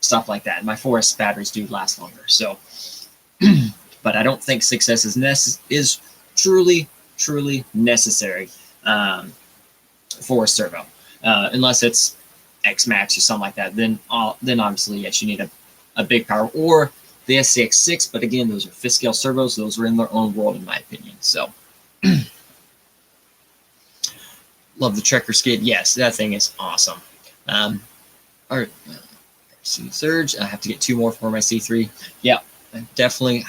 Stuff like that. My 4S batteries do last longer. So, but I don't think 6S is truly necessary for a servo, unless it's X Max or something like that. Then obviously, yes, you need a big power, or the SCX6. But again, those are fifth scale servos. Those are in their own world, in my opinion. So, love the Trekker skid. Yes, that thing is awesome. All right. Surge. I have to get 2 more for my C3. Yeah, definitely.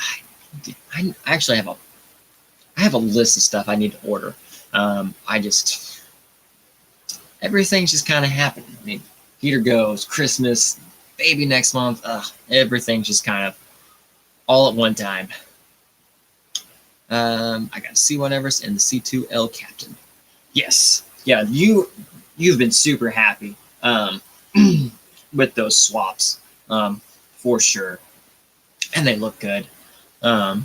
I actually have a list of stuff I need to order. Everything's just kind of happening. I mean, heater goes, Christmas, baby next month. Everything's just kind of all at one time. I got a C1 Everest and the C2 L Captain. Yes, yeah, you've been super happy. With those swaps, for sure, and they look good. Oh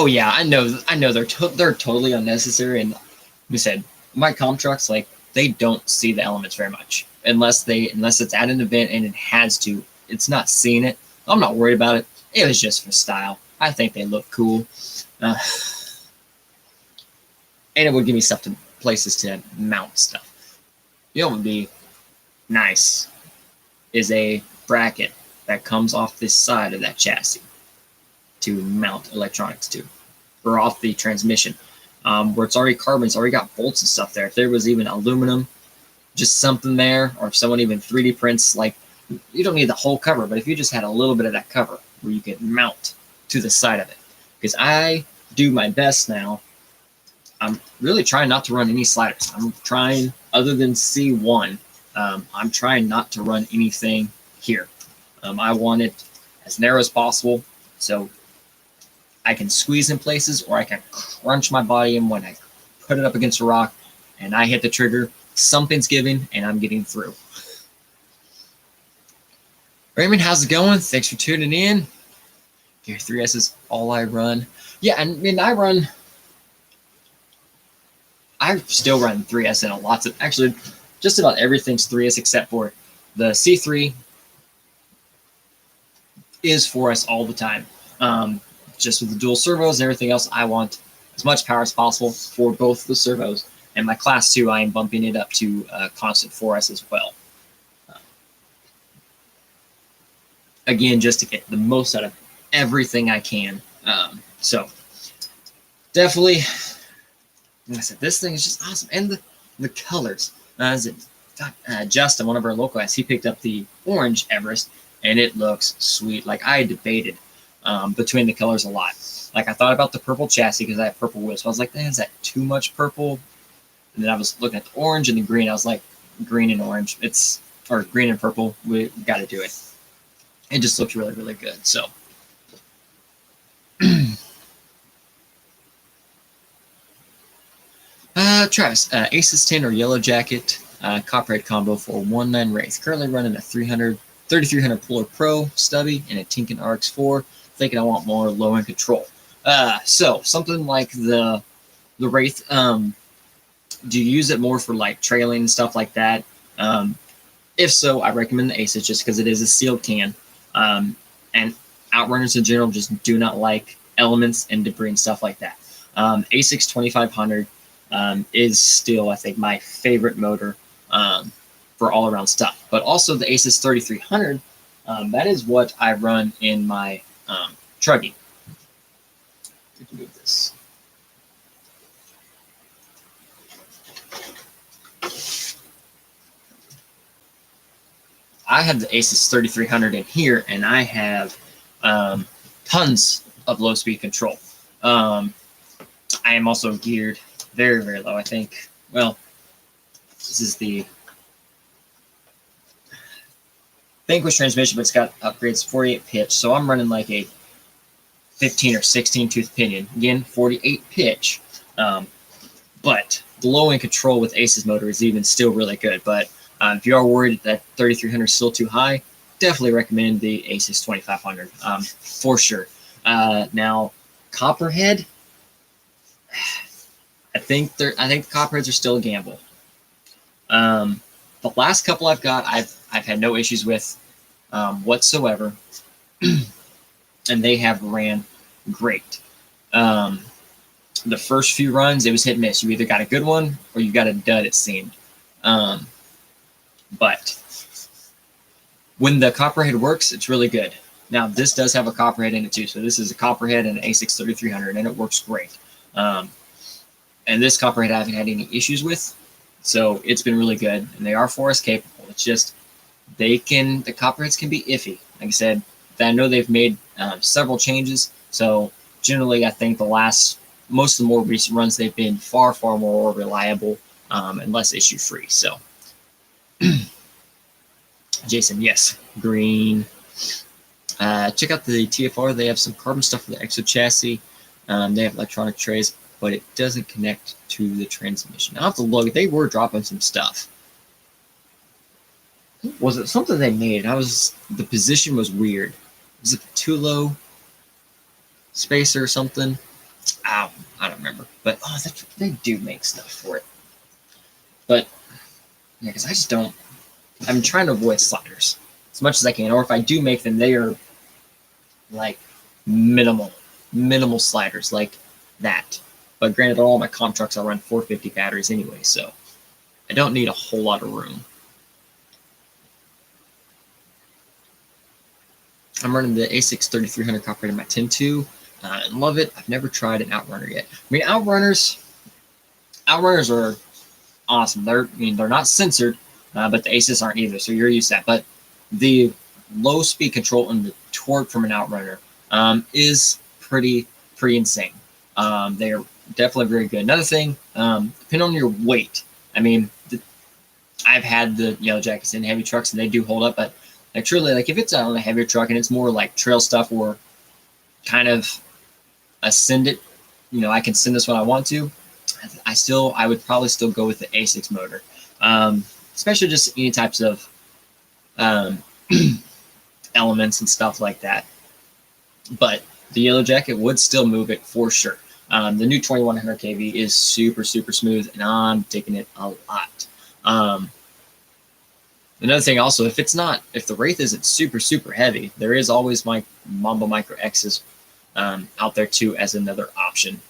yeah, I know they're totally unnecessary, and like I said, my comp trucks, like, they don't see the elements very much unless it's at an event and it has to. It's not seeing it. I'm not worried about it. It was just for style. I think they look cool. And it would give me places to mount stuff. You know what would be nice is a bracket that comes off this side of that chassis to mount electronics to, or off the transmission, where it's already carbon, it's already got bolts and stuff there. If there was even aluminum, just something there, or if someone even 3D prints, like, you don't need the whole cover, but if you just had a little bit of that cover where you could mount to the side of it. Because I do my best now. I'm really trying not to run any sliders. I'm trying, other than C1, I'm trying not to run anything here. I want it as narrow as possible so I can squeeze in places, or I can crunch my body in when I put it up against a rock and I hit the trigger. Something's giving and I'm getting through. Raymond, how's it going? Thanks for tuning in. Gear 3S is all I run. Yeah, I mean, I still run 3S in lots of, actually, just about everything's 3S except for the C3 is 4S all the time. Just with the dual servos and everything else, I want as much power as possible for both the servos. And my Class 2, I am bumping it up to constant 4S as well. Again, just to get the most out of everything I can. So definitely, like I said, this thing is just awesome. And the colors. Justin, one of our local guys, he picked up the orange Everest, and it looks sweet. Like, I debated between the colors a lot. Like, I thought about the purple chassis because I have purple wheels. So I was like, man, is that too much purple? And then I was looking at the orange and the green. I was like, green and orange. Or green and purple. We got to do it. It just looks really, really good. So. Travis, Aces 10 or Yellow Jacket Copperhead combo for 1.9 Wraith. Currently running a 3300 Puller Pro stubby and a Tinkin RX4. Thinking I want more low end control. So something like the Wraith. Do you use it more for like trailing and stuff like that? If so, I recommend the Aces just because it is a sealed can. And Outrunners in general just do not like elements and debris and stuff like that. ASICS 2500 is still, I think, my favorite motor for all around stuff. But also the ASICS 3300, that is what I run in my truggy. Let's move this. I have the ASICS 3300 in here, and I have tons of low speed control. I am also geared very, very low. I think, well, this is the Vanquish transmission, but it's got upgrades 48 pitch. So I'm running like a 15 or 16 tooth pinion. Again, 48 pitch. But the low end control with Aces motor is even still really good. But if you are worried that 3300 is still too high, definitely recommend the Aces 2500 for sure. Now, Copperhead, I think the Copperheads are still a gamble. The last couple I've got, I've had no issues with whatsoever, and they have ran great. The first few runs, it was hit and miss. You either got a good one or you got a dud, it seemed. But when the Copperhead works, it's really good. Now, this does have a Copperhead in it too. So this is a Copperhead and an ASICS 3300, and it works great. And this Copperhead I haven't had any issues with. So it's been really good. And they are forest capable. It's just the Copperheads can be iffy. Like I said, I know they've made several changes. So generally, I think most of the more recent runs, they've been far, far more reliable and less issue free. So Jason, yes, green. Check out the TFR. They have some carbon stuff for the exo chassis. They have electronic trays, but it doesn't connect to the transmission. I'll have to look. They were dropping some stuff. Was it something they made? The position was weird. Was it the too low spacer or something? I don't remember. But they do make stuff for it. But yeah, because I just don't. I'm trying to avoid sliders as much as I can, or if I do make them, they are like minimal sliders like that. But granted, all my comp trucks I run 450 batteries anyway, so I don't need a whole lot of room. I'm running the ASICS 3300 Copperhead in my 10.2 and love it. I've never tried an Outrunner yet. I mean, Outrunners are awesome. They're not censored, but the Aces aren't either, so you're used to that. But the low speed control and the torque from an Outrunner is pretty insane. They are definitely very good. Another thing, depending on your weight. I mean, I've had the Yellow Jackets in heavy trucks, and they do hold up, but like truly, like if it's on a heavier truck and it's more like trail stuff or kind of ascend it, I can send this when I want to. I would probably still go with the ASICS motor, especially just any types of elements and stuff like that. But the Yellow Jacket would still move it for sure. The new 2100 kV is super smooth, and I'm digging it a lot. Another thing also, if the Wraith isn't super heavy, there is always my Mambo Micro X's out there too as another option.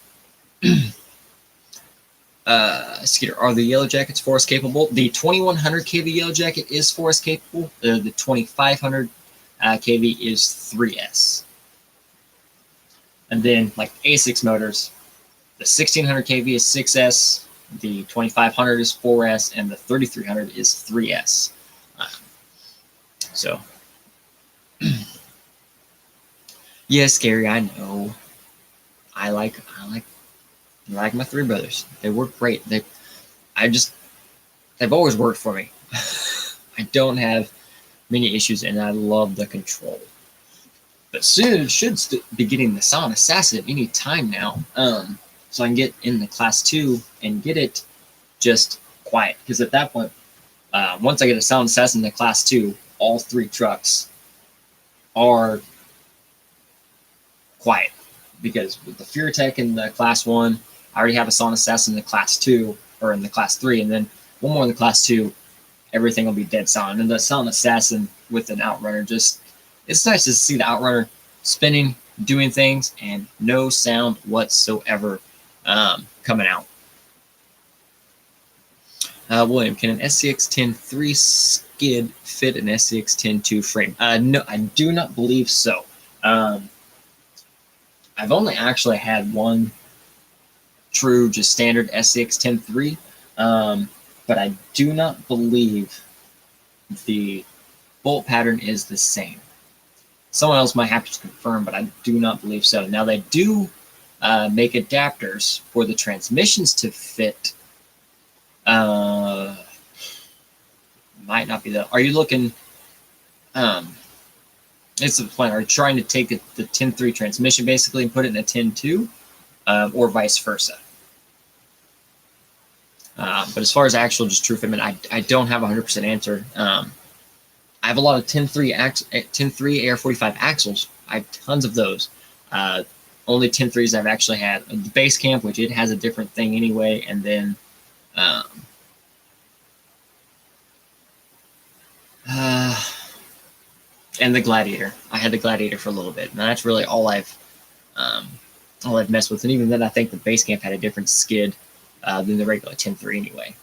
Skeeter, are the Yellow Jackets forest capable? The 2100 kV Yellow Jacket is forest capable. The 2500 kV is 3S. And then like ASICS motors, the 1600 kV is 6S, the 2500 is 4S, and the 3300 is 3S. So, yeah, scary. I know. I like my three brothers. They work great. they've always worked for me. I don't have many issues, and I love the control. But soon should be getting the Silent Assassin any time now, so I can get in the Class 2 and get it just quiet. Because at that point, once I get a Silent Assassin in the Class 2, all 3 trucks are quiet. Because with the Fear Tech in the Class 1, I already have a Silent Assassin in the Class 2, or in the Class 3, and then one more in the Class 2, everything will be dead silent. And the Silent Assassin with an Outrunner, just, it's nice to see the Outrunner spinning, doing things, and no sound whatsoever coming out. William, can an SCX 10.3 skid fit an SCX 10.2 frame? No, I do not believe so. I've only actually had one true, just standard SCX 10.3, but I do not believe the bolt pattern is the same. Someone else might have to confirm, but I do not believe so. Now, they do make adapters for the transmissions to fit. Might not be that. Are you looking? It's the plan. Are you trying to take the 10.3 transmission basically and put it in a 10.2, or vice versa? But as far as actual just true fitment, I don't have a 100% answer. I have a lot of 10.3 AR45 axles. I have tons of those. Only 10.3s I've actually had. The base camp, which it has a different thing anyway, and then and the Gladiator. I had the Gladiator for a little bit, and that's really all I've messed with. And even then, I think the base camp had a different skid than the regular 10.3 anyway.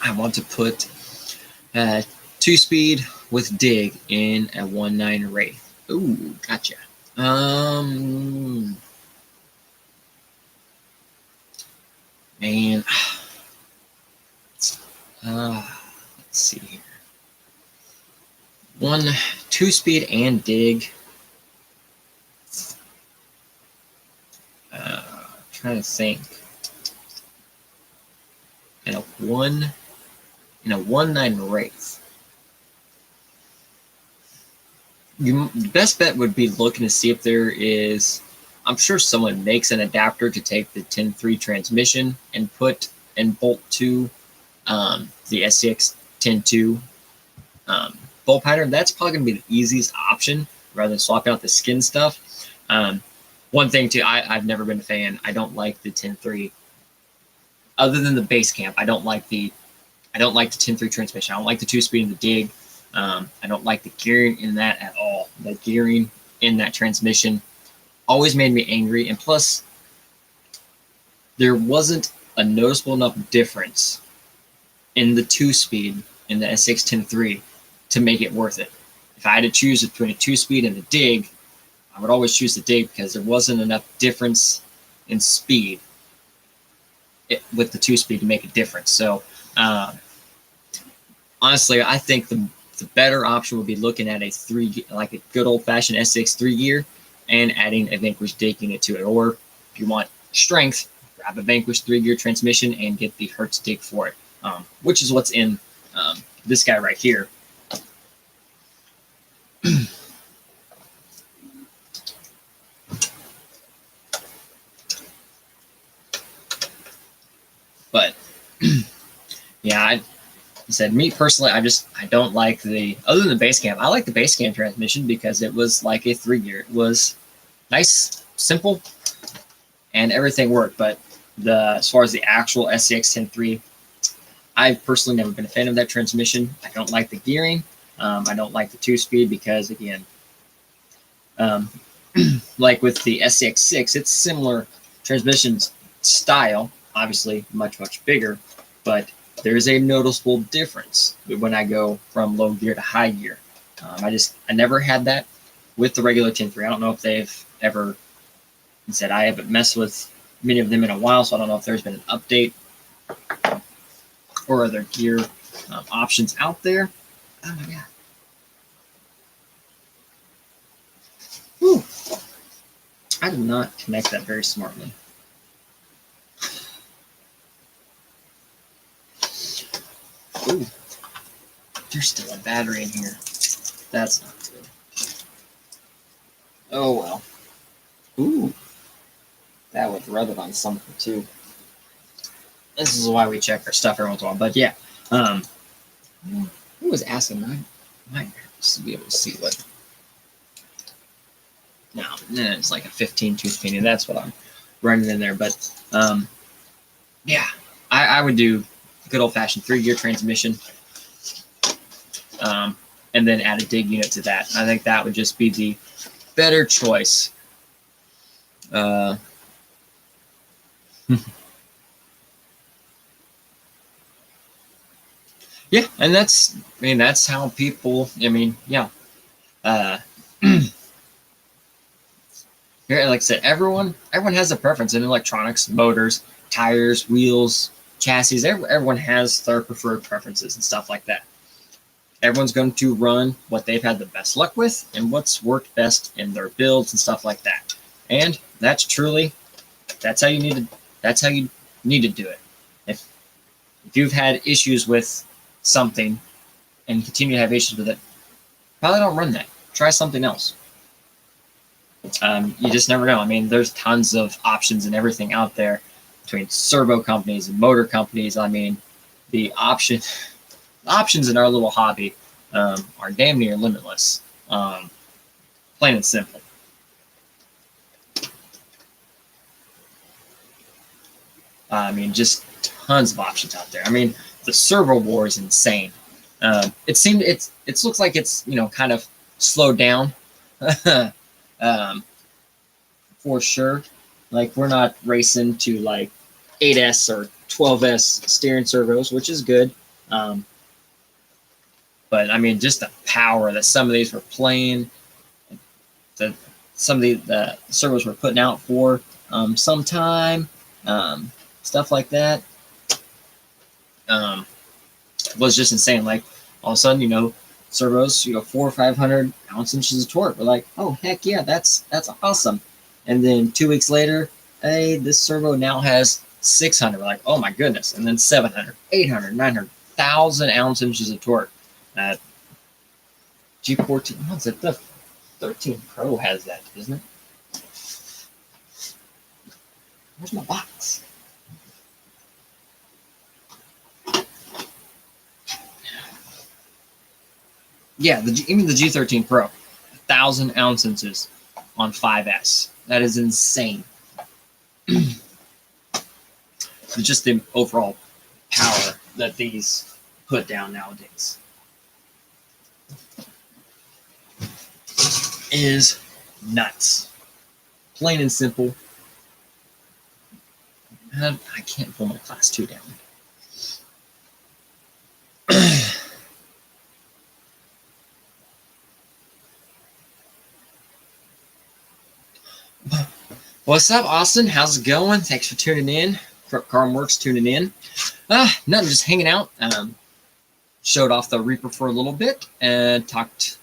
I want to put 2-speed with dig in a 1.9 Wraith. Ooh, gotcha. Man, let's see here. 2-speed and dig. Trying to think. In a 1.9 Wraith. The best bet would be looking to see if there is. I'm sure someone makes an adapter to take the 10.3 transmission and put and bolt to the SCX 10.2 bolt pattern. That's probably going to be the easiest option rather than swapping out the skin stuff. One thing too, I've never been a fan. I don't like the 10.3. Other than the base camp, I don't like the 10.3 transmission. I don't like the 2-speed and the dig. I don't like the gearing in that at all. The gearing in that transmission always made me angry. And plus, there wasn't a noticeable enough difference in the 2-speed in the SCX 10.3 to make it worth it. If I had to choose between a 2-speed and the dig, I would always choose the dig because there wasn't enough difference in speed with the 2-speed to make a difference. So honestly, I think the better option would be looking at a like a good old-fashioned SCX 3-gear and adding a Vanquish dig unit to it. Or if you want strength, grab a Vanquish 3-gear transmission and get the Hertz dig for it, which is what's in this guy right here. But yeah, I said me personally, I don't like other than the base camp. I like the base camp transmission because it was like a 3-gear. It was nice, simple, and everything worked. But as far as the actual SCX 10.3, I've personally never been a fan of that transmission. I don't like the gearing. I don't like the 2-speed because, again, like with the SCX 6, it's similar transmission style, obviously much, much bigger, but there is a noticeable difference when I go from low gear to high gear. I never had that with the regular 10.3. I don't know if they've ever said. I haven't messed with many of them in a while, so I don't know if there's been an update or other gear options out there. Oh my God. Whew. I did not connect that very smartly. Ooh. There's still a battery in here. That's not good. Oh well. Ooh. That would rub it on something too. This is why we check our stuff every once in a while. But yeah. Who was asking? I might be able to see what. No, it's like a 15 tooth painting. That's what I'm running in there. But yeah, I would do good old fashioned 3-gear transmission. And then add a dig unit to that. I think that would just be the better choice. Yeah, and that's how people, yeah. Like I said, everyone has a preference in electronics, motors, tires, wheels, chassis. Everyone has their preferred preferences and stuff like that. Everyone's going to run what they've had the best luck with and what's worked best in their builds and stuff like that. And that's how you need to do it. If you've had issues with something and continue to have issues with it, probably don't run that. Try something else. You just never know. There's tons of options and everything out there between servo companies and motor companies. The options in our little hobby are damn near limitless. Plain and simple. Just tons of options out there. The servo war is insane. It looks like it's kind of slowed down. For sure. Like, we're not racing to like 8S or 12S steering servos, which is good. But just the power that some of these were playing, some of the servos were putting out for some time, stuff like that, was just insane. Like, all of a sudden, servos, 400 or 500 ounce-inches of torque. We're like, oh heck yeah, that's awesome. And then 2 weeks later, hey, this servo now has 600. We're like, oh my goodness. And then 700, 800, 900, 1,000 ounce-inches of torque. G14, what's it? The 13 Pro has that, isn't it? Where's my box? Yeah, even the G13 Pro, 1,000 ounce-inches on 5S. That is insane. Just the overall power that these put down nowadays is nuts. Plain and simple. I can't pull my class 2 down. What's up, Austin? How's it going? Thanks for tuning in. Carmworks tuning in. Nothing, just hanging out. Showed off the Reaper for a little bit and talked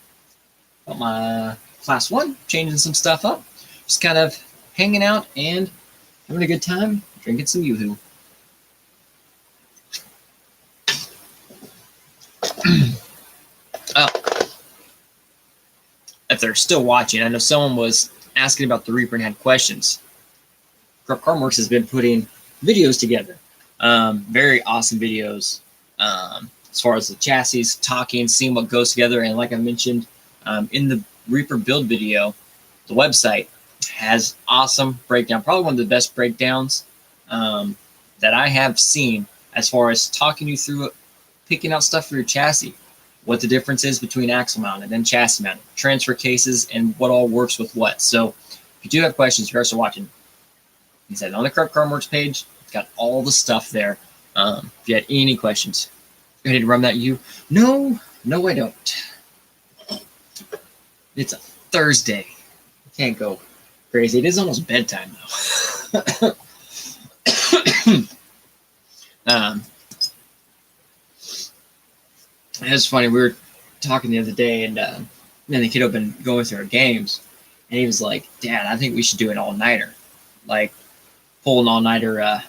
about my class 1, changing some stuff up. Just kind of hanging out and having a good time, drinking some Yoo-hoo. Oh, if they're still watching, I know someone was asking about the Reaper and had questions. Carmworks has been putting videos together. Very awesome videos as far as the chassis, talking, seeing what goes together. And like I mentioned in the Reaper build video, the website has awesome breakdown. Probably one of the best breakdowns that I have seen as far as talking you through it, picking out stuff for your chassis, what the difference is between axle mounted and chassis mounted, transfer cases, and what all works with what. So if you do have questions, you're also watching. He said on the Carmworks page, it's got all the stuff there. If you had any questions, you ready to run that you? No, I don't. It's a Thursday. I can't go crazy. It is almost bedtime though. Um, it's funny. We were talking the other day, and then the kid had been going through our games, and he was like, "Dad, I think we should do an all-nighter, like pull an all-nighter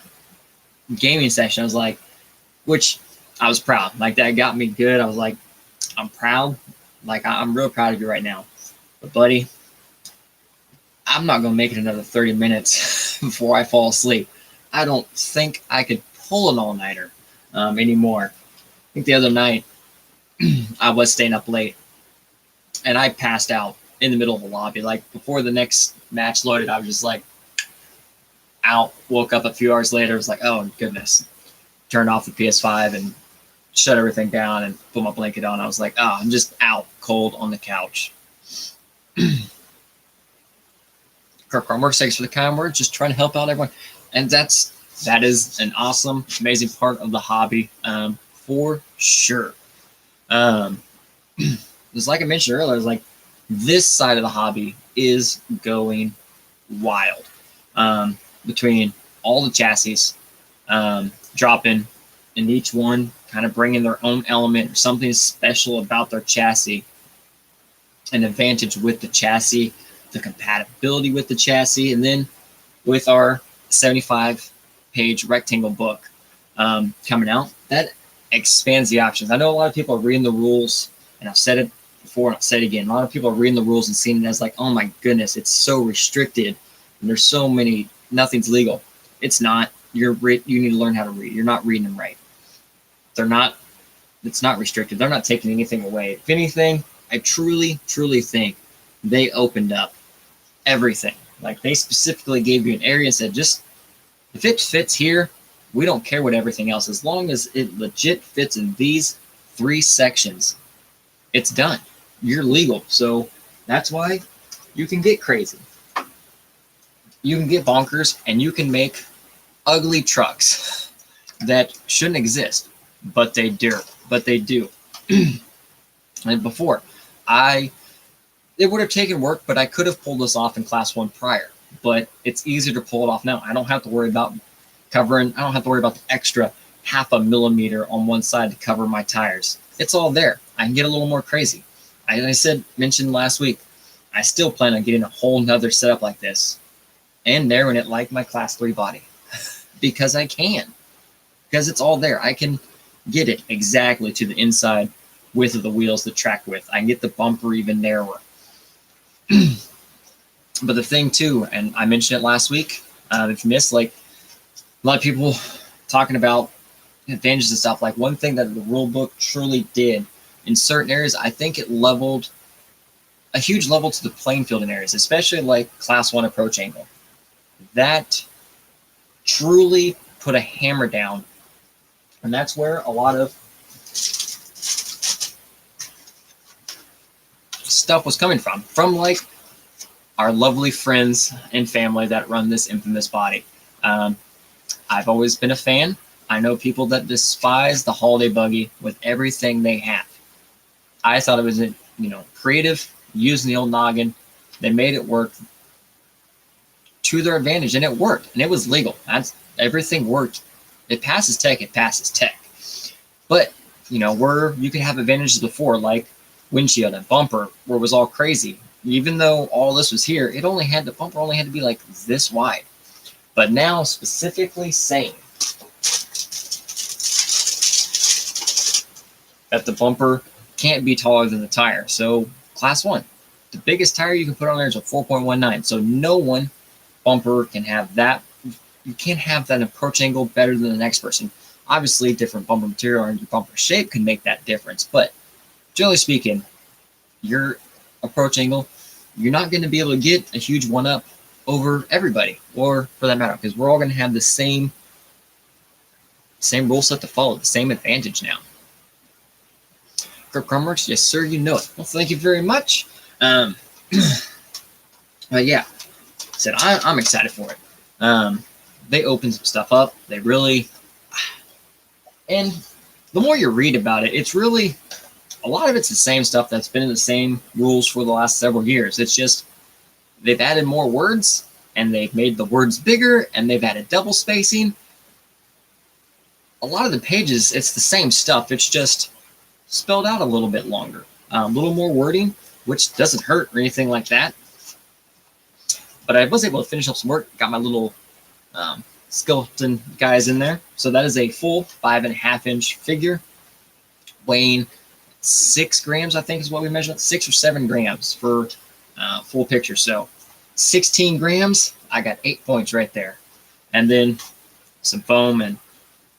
gaming session." I was like, which I was proud. Like that got me good. I was like, I'm proud. Like I'm real proud of you right now. But buddy, I'm not gonna make it another 30 minutes before I fall asleep. I don't think I could pull an all-nighter anymore. I think the other night I was staying up late and I passed out in the middle of the lobby. Like before the next match loaded, I was just like out. Woke up a few hours later. Was like, oh goodness. Turned off the PS5 and shut everything down and put my blanket on. I was like, oh, I'm just out cold on the couch. Kirk Cromworks, thanks for the kind words. Just trying to help out everyone. And that is an awesome, amazing part of the hobby, for sure. Just like I mentioned earlier, like this side of the hobby is going wild. Between all the chassis, dropping, and each one kind of bringing their own element or something special about their chassis, an advantage with the chassis, the compatibility with the chassis, and then with our 75-page rectangle book coming out, that expands the options. I know a lot of people are reading the rules, and I've said it before and I'll say it again. A lot of people are reading the rules and seeing it as like, oh my goodness, it's so restricted, and there's so many, nothing's legal. It's not. You need to learn how to read. You're not reading them right. It's not restricted. They're not taking anything away. If anything, I truly, truly think they opened up everything. Like they specifically gave you an area and said, just if it fits here, we don't care what everything else. As long as it legit fits in these 3 sections, it's done. You're legal. So that's why you can get crazy. You can get bonkers, and you can make ugly trucks that shouldn't exist, but they do. And before, it would have taken work, but I could have pulled this off in Class 1 prior. But it's easier to pull it off now. I don't have to worry about covering. I don't have to worry about the extra 0.5 millimeter on one side to cover my tires. It's all there. I can get a little more crazy. Mentioned last week, I still plan on getting a whole nother setup like this and narrowing it like my Class 3 body because I can. Because it's all there. I can get it exactly to the inside width of the wheels, the track width. I can get the bumper even narrower. But the thing too, and I mentioned it last week, if you missed, like a lot of people talking about advantages and stuff, like one thing that the rule book truly did in certain areas, I think it leveled a huge level to the playing field in areas, especially like Class 1 approach angle. That truly put a hammer down. And that's where a lot of stuff was coming from like our lovely friends and family that run this infamous body. I've always been a fan. I know people that despise the holiday buggy with everything they have. I thought it was, creative, using the old noggin. They made it work to their advantage, and it worked, and it was legal. Everything worked. It passes tech. But where you can have advantages before, like windshield and bumper, where it was all crazy. Even though all this was here, the bumper only had to be like this wide. But now specifically saying that the bumper can't be taller than the tire. So Class 1, the biggest tire you can put on there is a 4.19. So no one bumper can have that. You can't have that approach angle better than the next person. Obviously, different bumper material and your bumper shape can make that difference. But generally speaking, your approach angle, you're not going to be able to get a huge one-up over everybody, or for that matter, because we're all going to have the same rule set to follow, the same advantage now. Kirk Crumworks, yes, sir, you know it. Well, thank you very much. But yeah, said I'm excited for it. They opened some stuff up. They really, and the more you read about it, it's really, a lot of it's the same stuff that's been in the same rules for the last several years. It's just they've added more words, and they've made the words bigger, and they've added double spacing. a lot of the pages, it's the same stuff. It's just spelled out a little bit longer, a little more wording, which doesn't hurt or anything like that. But I was able to finish up some work. Got my little skeleton guys in there. So that is a full 5.5-inch figure, weighing 6 grams, I think is what we measured, 6 or 7 grams for full picture. So 16 grams, I got 8 points right there. And then some foam and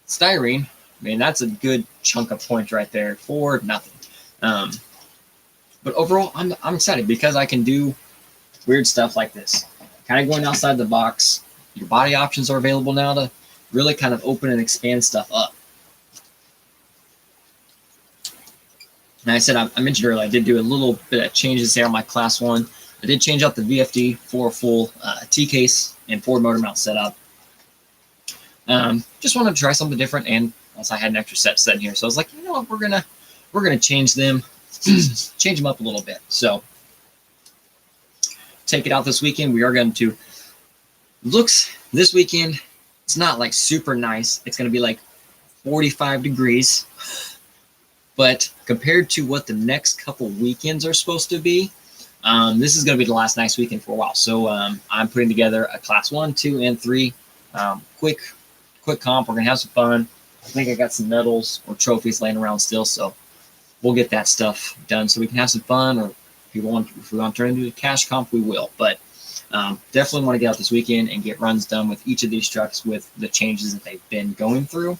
styrene. I mean, that's a good chunk of points right there for nothing. But overall, I'm excited because I can do weird stuff like this. Kind of going outside the box. Your body options are available now to really kind of open and expand stuff up. And I said, I mentioned earlier, I did do a little bit of changes there on my Class 1. I did change out the VFD for a full T-case and forward motor mount setup. Just wanted to try something different, and also I had an extra set in here, so I was like, you know what, we're gonna change them, change them up a little bit. So take it out this weekend. We are going to looks this weekend. It's not like super nice. It's going to be like 45 degrees, but compared to what the next couple weekends are supposed to be, this is going to be the last nice weekend for a while. So I'm putting together a Class 1, 2, and 3 quick comp. We're going to have some fun. I think I got some medals or trophies laying around still, so we'll get that stuff done so we can have some fun, or if we want to turn into a cash comp, we will. But definitely want to get out this weekend and get runs done with each of these trucks with the changes that they've been going through.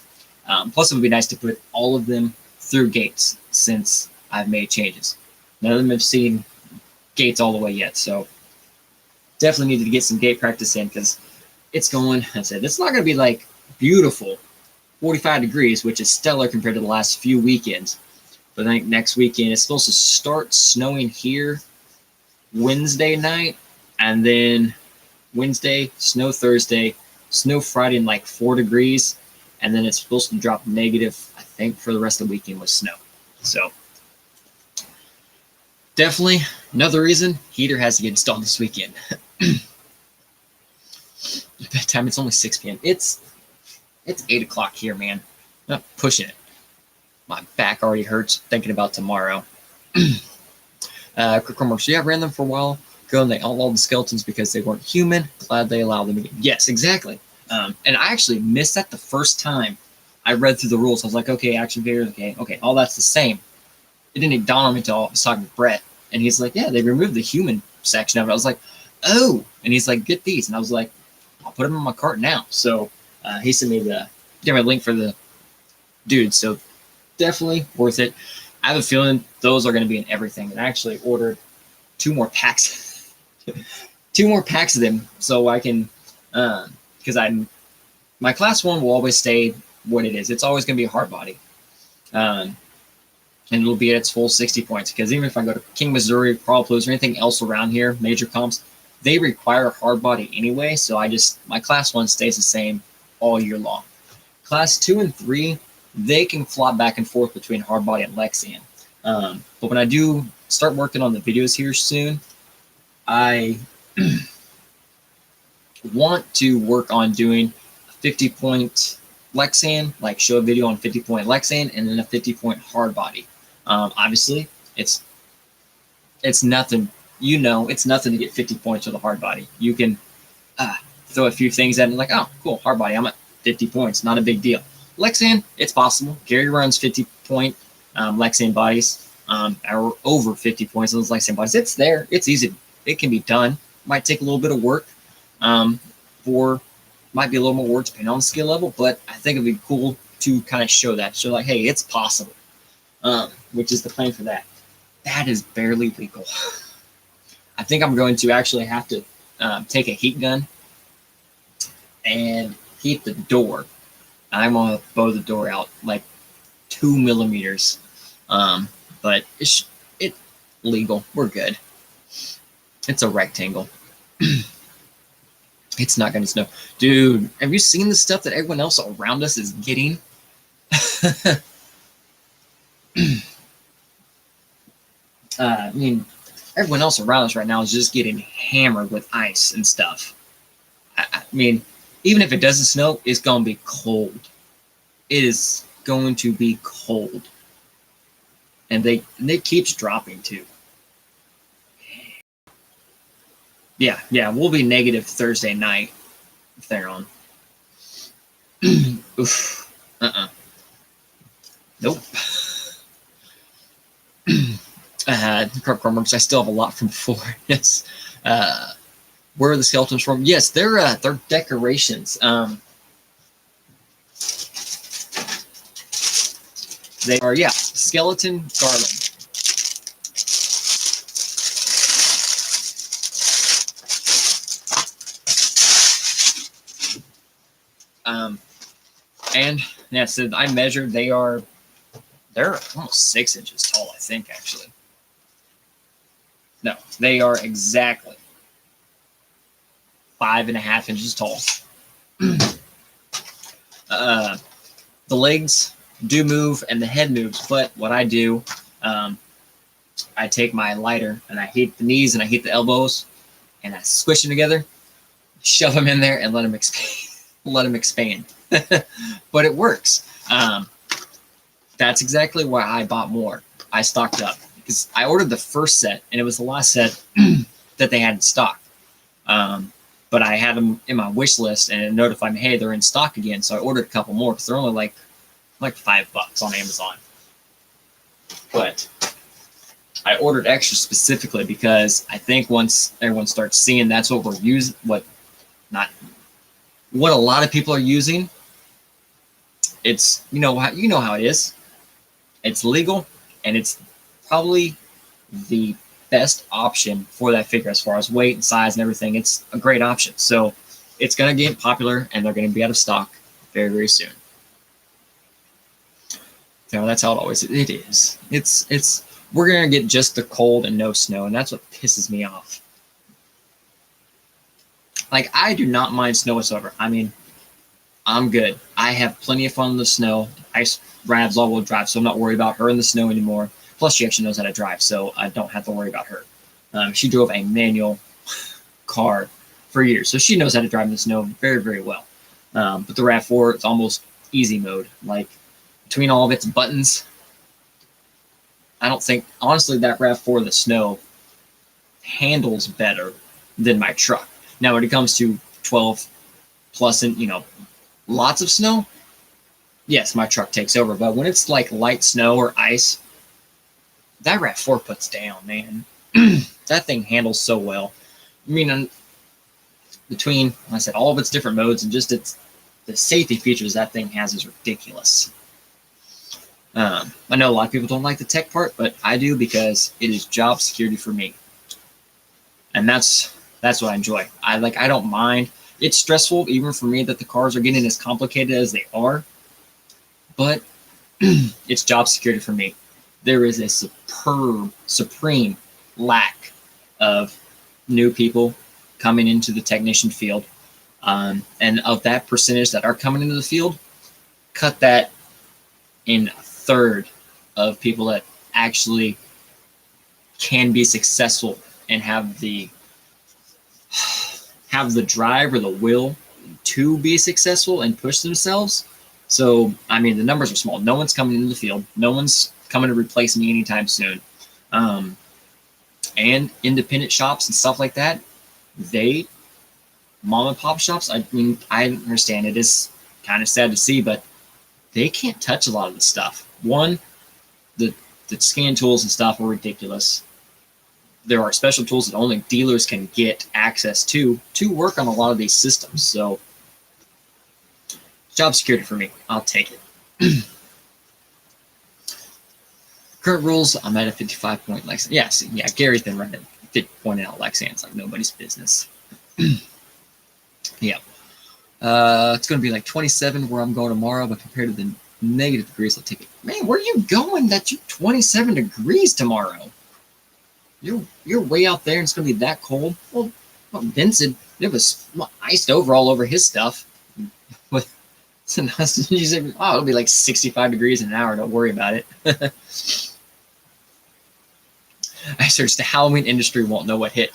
Plus, it would be nice to put all of them through gates since I've made changes. None of them have seen gates all the way yet, so definitely needed to get some gate practice in because it's going, I said, it's not going to be like beautiful 45 degrees, which is stellar compared to the last few weekends. But I think next weekend it's supposed to start snowing here Wednesday night, and then Wednesday, snow Thursday, snow Friday in like 4 degrees, and then it's supposed to drop negative, I think, for the rest of the weekend with snow. So definitely another reason heater has to get installed this weekend. Bedtime, it's only 6 p.m. It's 8 o'clock here, man. I'm not pushing it. My back already hurts thinking about tomorrow. Quick remarks. Yeah, I ran them for a while ago, and they outlawed the skeletons because they weren't human. Glad they allowed them again. Yes, exactly. And I actually missed that the first time I read through the rules. I was like, okay, action figures, okay, all that's the same. It didn't dawn on me until I was talking to Brett, and he's like, yeah, they removed the human section of it. I was like, oh, and he's like, get these, and I was like, I'll put them in my cart now. So he sent me give me a link for the dude. So definitely worth it. I have a feeling those are going to be in everything. And I actually ordered 2 more packs, 2 more packs of them, so I can, because my Class 1 will always stay what it is. It's always going to be a hard body, and it'll be at its full 60 points. Because even if I go to King, Missouri, Crawl Blues, or anything else around here, major comps, they require a hard body anyway. So my Class 1 stays the same all year long. Class 2 and 3, they can flop back and forth between hard body and Lexian. But when I do start working on the videos here soon, I want to work on doing a 50-point Lexian, like show a video on 50-point Lexian and then a 50-point hard body. Obviously, it's nothing. It's nothing to get 50 points with a hard body. You can throw a few things at it and like, oh, cool, hard body. I'm at 50 points. Not a big deal. Lexian, it's possible. Gary runs 50-point Lexian bodies, or over 50 points on those Lexian bodies. It's there. It's easy. It can be done. Might take a little bit of work. Might be a little more work depending on the skill level, but I think it'd be cool to kind of show that. So like, hey, it's possible, which is the plan for that. That is barely legal. I think I'm going to actually have to take a heat gun and heat the door. I'm going to blow the door out like 2 millimeters. But it's legal. We're good. It's a rectangle. It's not going to snow. Dude, have you seen the stuff that everyone else around us is getting? I mean, everyone else around us right now is just getting hammered with ice and stuff. I mean, even if it doesn't snow, it's going to be cold. it is going to be cold. And it keeps dropping too. Yeah, we'll be negative Thursday night if they're on. Oof. Nope. Carp Cormorants, I still have a lot from before. Yes. Where are the skeletons from? Yes, they're decorations. They are, yeah, skeleton garland. And yeah, so I measured. They're almost 6 inches tall, I think, actually. No, they are exactly 5.5 inches tall. The legs do move and the head moves, but what I do, I take my lighter and I heat the knees and I heat the elbows and I squish them together, shove them in there, and let them expand. But it works. That's exactly why I bought more. I stocked up because I ordered the first set and it was the last set that they had in stock. But I had them in my wish list and it notified me, hey, they're in stock again. So I ordered a couple more because they're only like $5 on Amazon. But I ordered extra specifically because I think once everyone starts seeing that's what we're using, what a lot of people are using, it's, you know how it is. It's legal and it's probably the best option for that figure as far as weight and size and everything. It's a great option. So it's going to get popular and they're going to be out of stock very, very soon. You know, that's how it is. It's we're going to get just the cold and no snow, and that's what pisses me off. Like, I do not mind snow whatsoever. I mean, I'm good. I have plenty of fun in the snow. Ice Rav's all-wheel drive, so I'm not worried about her in the snow anymore. Plus, she actually knows how to drive, so I don't have to worry about her. She drove a manual car for years, so she knows how to drive in the snow very, very well. But the RAV4, it's almost easy mode. Like, between all of its buttons, I don't think, honestly, that RAV4, the snow, handles better than my truck. Now, when it comes to 12 plus and, lots of snow, yes, my truck takes over. But when it's like light snow or ice, that RAV4 puts down, man. That thing handles so well. I mean, between, like I said, all of its different modes and just the safety features that thing has is ridiculous. I know a lot of people don't like the tech part, but I do because it is job security for me. And that's what I enjoy. I don't mind. It's stressful even for me that the cars are getting as complicated as they are, but it's job security for me. There is a supreme lack of new people coming into the technician field. And of that percentage that are coming into the field, cut that in a third of people that actually can be successful and have the drive or the will to be successful and push themselves. So, I mean, the numbers are small. No one's coming into the field. No one's coming to replace me anytime soon. And independent shops and stuff like that, mom and pop shops, I mean, I understand it is kind of sad to see, but they can't touch a lot of the stuff. One, the scan tools and stuff are ridiculous. There are special tools that only dealers can get access to work on a lot of these systems. So, job security for me. I'll take it. Current rules, I'm at a 55 point Lexan. Yeah, Gary's been running 50 point out Lexans like nobody's business. Yeah. It's going to be like 27 where I'm going tomorrow, but compared to the negative degrees, I'll take it. Man, where are you going that you're 27 degrees tomorrow? You're way out there and it's going to be that cold. Well, Vincent, it was iced over all over his stuff. So you said, oh, it'll be like 65 degrees in an hour. Don't worry about it. I searched the Halloween industry, won't know what hit.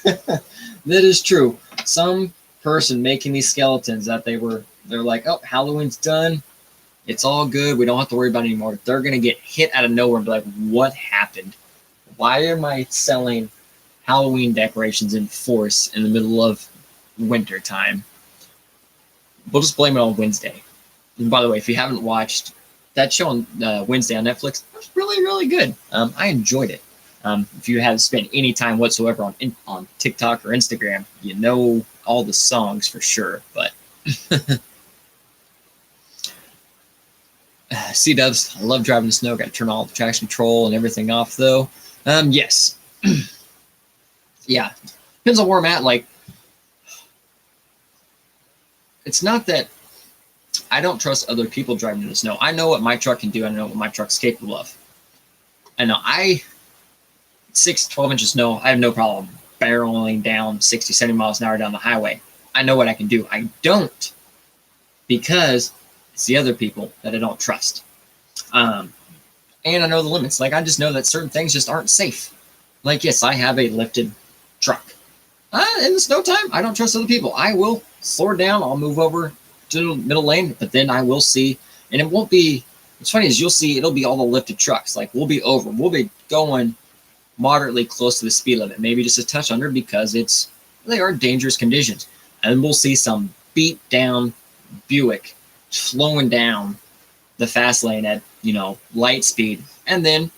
That is true. Some person making these skeletons that they're like, oh, Halloween's done. It's all good. We don't have to worry about it anymore. They're going to get hit out of nowhere and be like, what happened? Why am I selling Halloween decorations in force in the middle of winter time? We'll just blame it on Wednesday. And by the way, if you haven't watched that show on Wednesday on Netflix, it was really, really good. I enjoyed it. If you haven't spent any time whatsoever on TikTok or Instagram, you know all the songs for sure. But C-dubs, I love driving the snow. Got to turn all the traction control and everything off, though. Yes. Yeah. Depends on where I'm at. Like, it's not that I don't trust other people driving in the snow. I know what my truck can do. I know what my truck's capable of. I know 12 inches of snow, I have no problem barreling down 60, 70 miles an hour down the highway. I know what I can do. I don't because it's the other people that I don't trust. And I know the limits. Like, I just know that certain things just aren't safe. Like, yes, I have a lifted truck. In the snow time, I don't trust other people. I will slow it down. I'll move over to the middle lane, but then I will see, and it won't be, what's funny is you'll see it'll be all the lifted trucks. Like, we'll be going moderately close to the speed limit, maybe just a touch under because they are dangerous conditions. And we'll see some beat down Buick slowing down the fast lane at, light speed. And then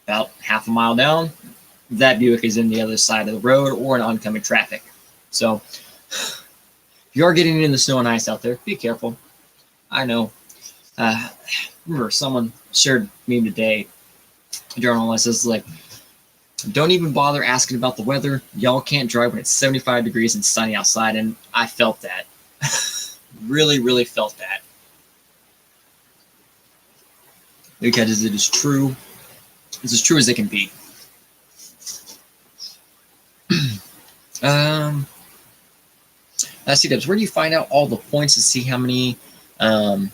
about half a mile down, that Buick is in the other side of the road or in oncoming traffic. So if you are getting in the snow and ice out there, be careful. I know. Remember, someone shared meme today during all this is like, don't even bother asking about the weather. Y'all can't drive when it's 75 degrees and sunny outside. And I felt that. Really, really felt that. Because it is true. It's as true as it can be. Let's see, Dubs, where do you find out all the points to see how many any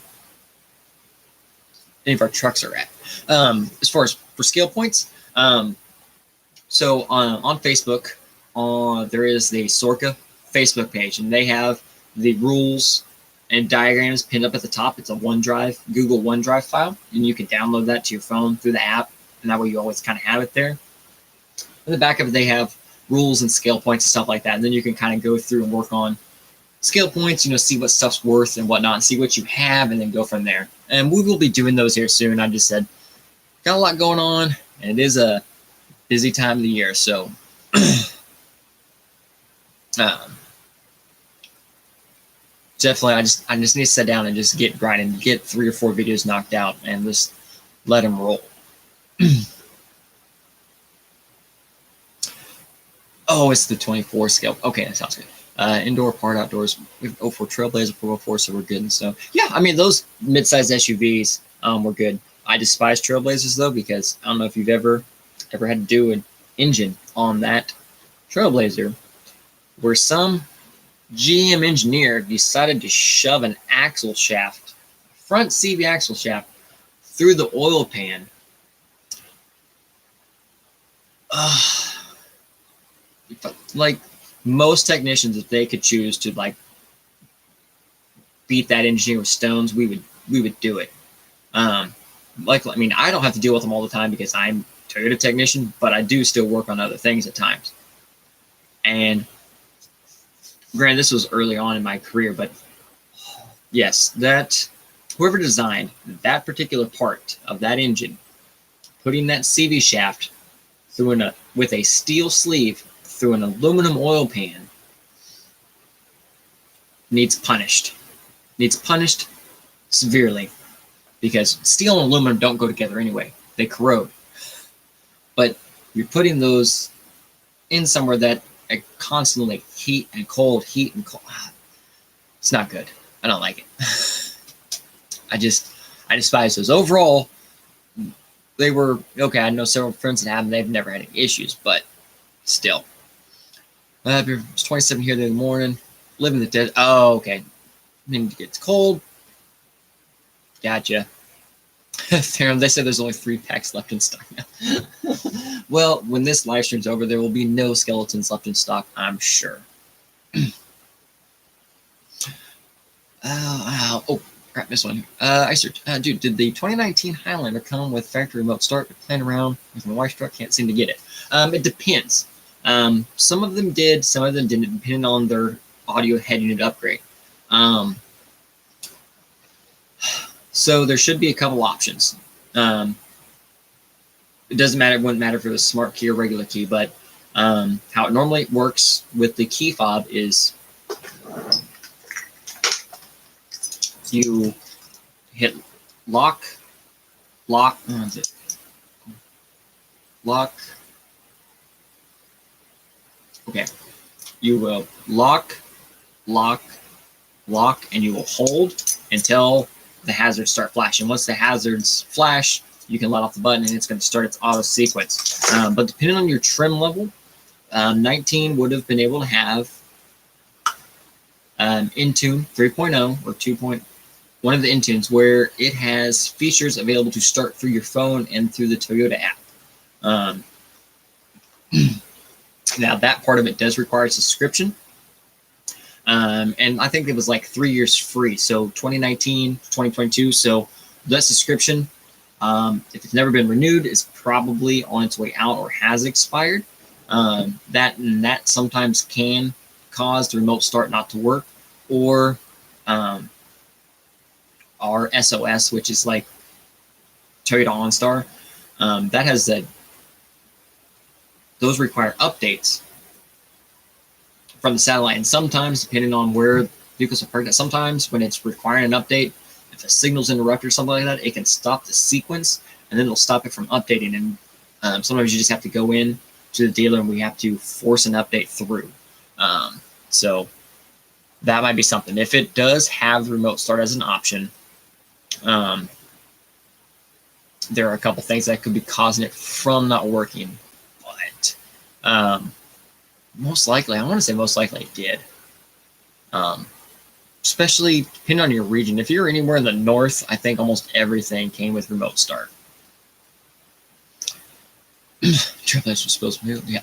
of our trucks are at? As far as for scale points, so on Facebook, there is the Sorka Facebook page, and they have the rules and diagrams pinned up at the top. It's a OneDrive, Google OneDrive file, and you can download that to your phone through the app, and that way you always kind of have it there. In the back of it, they have rules and scale points and stuff like that, and then you can kind of go through and work on scale points, see what stuff's worth and whatnot, and see what you have, and then go from there. And we will be doing those here soon. I just said, got a lot going on, and it is a busy time of the year, so definitely I just need to sit down and just get grinding, get 3 or 4 videos knocked out, and just let them roll. Oh, it's the 24 scale. Okay, that sounds good. Indoor, part outdoors. We have 04 Trailblazer, 404, so we're good. And so, yeah, I mean, those mid-sized SUVs were good. I despise Trailblazers, though, because I don't know if you've ever had to do an engine on that Trailblazer where some GM engineer decided to shove an axle shaft, front CV axle shaft, through the oil pan. Like most technicians, if they could choose to beat that engineer with stones, we would do it. I don't have to deal with them all the time because I'm a Toyota technician, but I do still work on other things at times. And granted, this was early on in my career, but yes, that whoever designed that particular part of that engine, putting that CV shaft through with a steel sleeve through an aluminum oil pan needs punished severely, because steel and aluminum don't go together anyway. They corrode. But you're putting those in somewhere that constantly heat and cold. It's not good. I don't like it. I despise those. Overall, they were okay. I know several friends that have them. They've never had any issues, but still. It's 27 here in the morning. Living the dead. Oh, okay. Then it gets cold. Gotcha. They said there's only 3 packs left in stock now. Well, when this live stream's over, there will be no skeletons left in stock, I'm sure. Oh, crap, this one. I searched, dude, did the 2019 Highlander come with factory remote start? But playing around with my wife's truck, can't seem to get it. It depends. Some of them did, some of them didn't, depending on their audio head unit upgrade. So there should be a couple options. It doesn't matter, it wouldn't matter if it was smart key or regular key, but how it normally works with the key fob is you hit lock, what is it? Lock. Okay. You will lock, and you will hold until the hazards start flashing. Once the hazards flash, you can let off the button and it's going to start its auto sequence. But depending on your trim level, 19 would have been able to have Intune 3.0 or 2.0, one of the Intunes, where it has features available to start through your phone and through the Toyota app. Now, that part of it does require a subscription. And I think it was like 3 years free. So 2019, 2022. So that subscription, if it's never been renewed, is probably on its way out or has expired. That sometimes can cause the remote start not to work, or our SOS, which is like Toyota OnStar, that has those require updates from the satellite, and sometimes, depending on where vehicles are parked at, sometimes when it's requiring an update, if a signal's interrupted or something like that, it can stop the sequence, and then it'll stop it from updating. And sometimes you just have to go in to the dealer, and we have to force an update through. So that might be something. If it does have remote start as an option, there are a couple things that could be causing it from not working. But most likely, I want to say most likely it did. Especially depending on your region. If you're anywhere in the north, I think almost everything came with remote start. Triple S was supposed to move, yeah.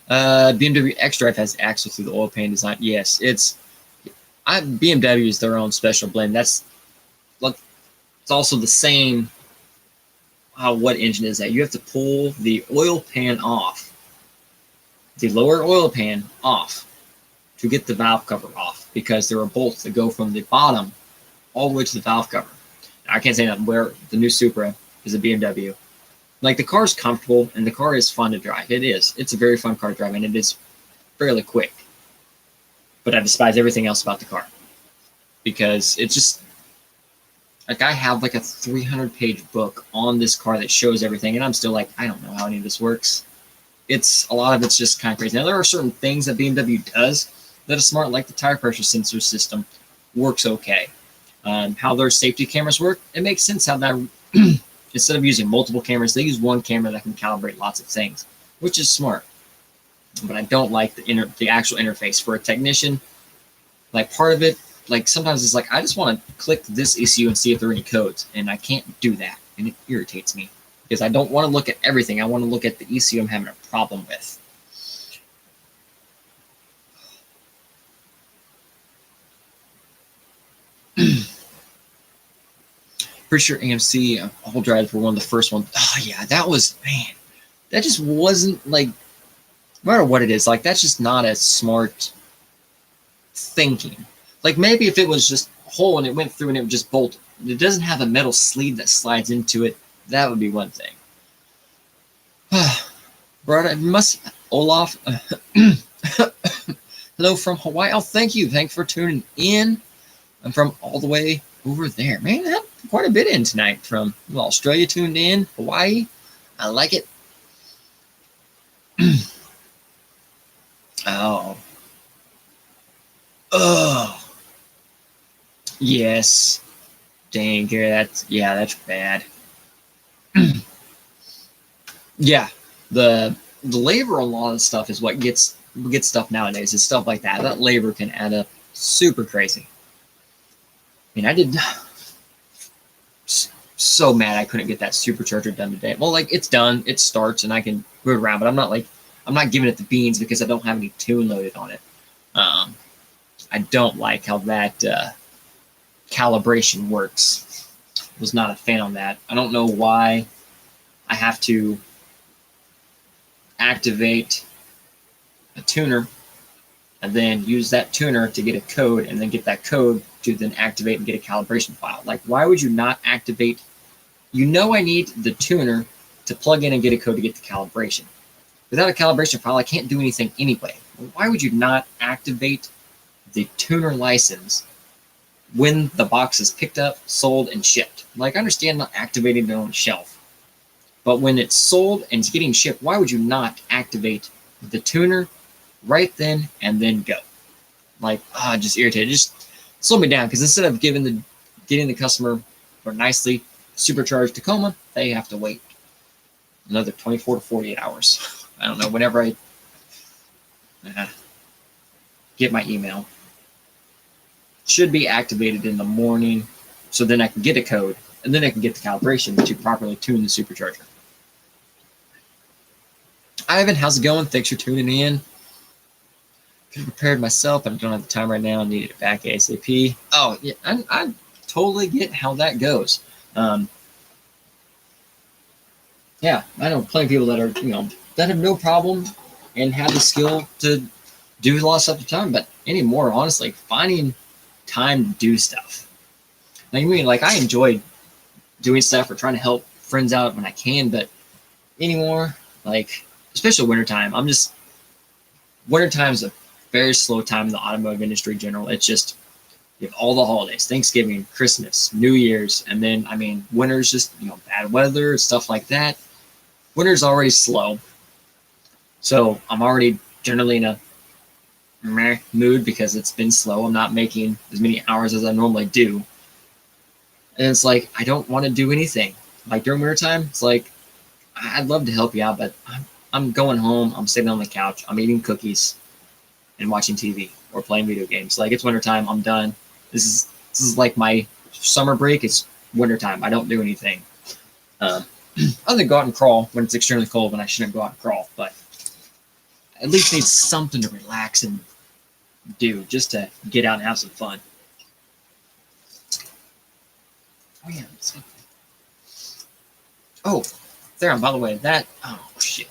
BMW X-Drive has axle through the oil pan design. Yes, BMW is their own special blend. It's also the same. What engine is that? You have to pull the oil pan off, the lower oil pan off, to get the valve cover off, because there are bolts that go from the bottom all the way to the valve cover. Now, I can't say that where the new Supra is a BMW. Like, the car is comfortable and the car is fun to drive. It is. It's a very fun car to drive, and it is fairly quick. But I despise everything else about the car, because it's just like, I have like a 300-page book on this car that shows everything, and I'm still like, I don't know how any of this works. A lot of it's just kind of crazy. Now, there are certain things that BMW does that are smart, like the tire pressure sensor system works okay. How their safety cameras work, it makes sense how that, instead of using multiple cameras, they use one camera that can calibrate lots of things, which is smart. But I don't like the actual interface for a technician. Like, part of it, like, sometimes it's like, I just want to click this ECU and see if there are any codes, and I can't do that, and it irritates me, because I don't want to look at everything. I want to look at the ECU I'm having a problem with. Pretty sure AMC all drives were one of the first ones. Oh yeah, that was, man, that just wasn't, like, no matter what it is, like, that's just not a smart thinking. Like, maybe if it was just a hole and it went through and it would just bolt, it doesn't have a metal sleeve that slides into it, that would be one thing. Olaf, hello from Hawaii. Oh, thank you. Thanks for tuning in. I'm from all the way over there. Man, I have quite a bit in tonight from Australia tuned in, Hawaii. I like it. Oh. Yes. Dang, Gary, that's bad. Yeah, the labor on a lot of stuff is what gets stuff nowadays. It's stuff like that. That labor can add up super crazy. I mean, I did so mad I couldn't get that supercharger done today. Well, like, it's done, it starts, and I can move it around, but I'm not giving it the beans because I don't have any tune loaded on it. I don't like how that calibration works. Was not a fan on that. I don't know why I have to activate a tuner and then use that tuner to get a code and then get that code to then activate and get a calibration file. Like, why would you not activate? You know I need the tuner to plug in and get a code to get the calibration. Without a calibration file, I can't do anything anyway. Why would you not activate the tuner license when the box is picked up, sold, and shipped? Like, I understand not activating it on the shelf, but when it's sold and it's getting shipped, why would you not activate the tuner right then and then go? Like, just irritated. Just slow me down, because instead of getting the customer or nicely supercharged Tacoma, they have to wait another 24 to 48 hours. I don't know, whenever I get my email. Should be activated in the morning, so then I can get a code, and then I can get the calibration to properly tune the supercharger. Ivan, how's it going? Thanks for tuning in. Could have prepared myself, but I don't have the time right now. I needed it back ASAP. Oh, yeah, I totally get how that goes. Yeah, I know plenty of people that are, that have no problem and have the skill to do a lot of stuff at the time, but anymore, honestly, finding time to do stuff. Like, I enjoy doing stuff or trying to help friends out when I can, but anymore, like, especially wintertime, wintertime is a very slow time in the automotive industry in general. It's just, you have all the holidays, Thanksgiving, Christmas, New Year's, and then, winter's just, bad weather, stuff like that. Winter's already slow, so I'm already generally in a meh mood because it's been slow. I'm not making as many hours as I normally do. And it's like, I don't want to do anything. Like, during wintertime, it's like, I'd love to help you out, but I'm going home, I'm sitting on the couch, I'm eating cookies and watching TV or playing video games. Like, it's wintertime, I'm done. This is like my summer break. It's wintertime. I don't do anything. Other than go out and crawl when it's extremely cold, when I shouldn't go out and crawl, but at least need something to relax and do, just to get out and have some fun. Oh yeah. Oh, there. By the way, that. Oh shit.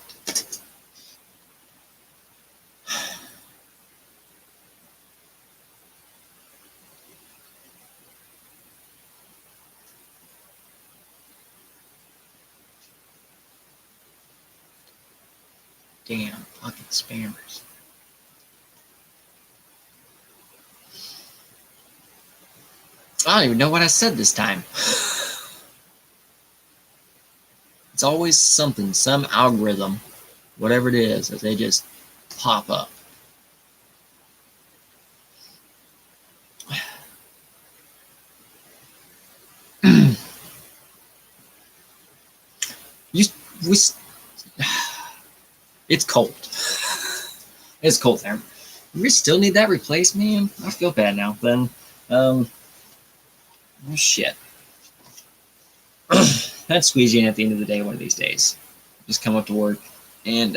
Damn fucking spammers. I don't even know what I said this time. It's always something, some algorithm, whatever it is, that they just pop up. It's cold. It's cold there. We still need that replaced, man. I feel bad now. Then, oh shit. I'd squeeze you in at the end of the day one of these days. Just come up to work and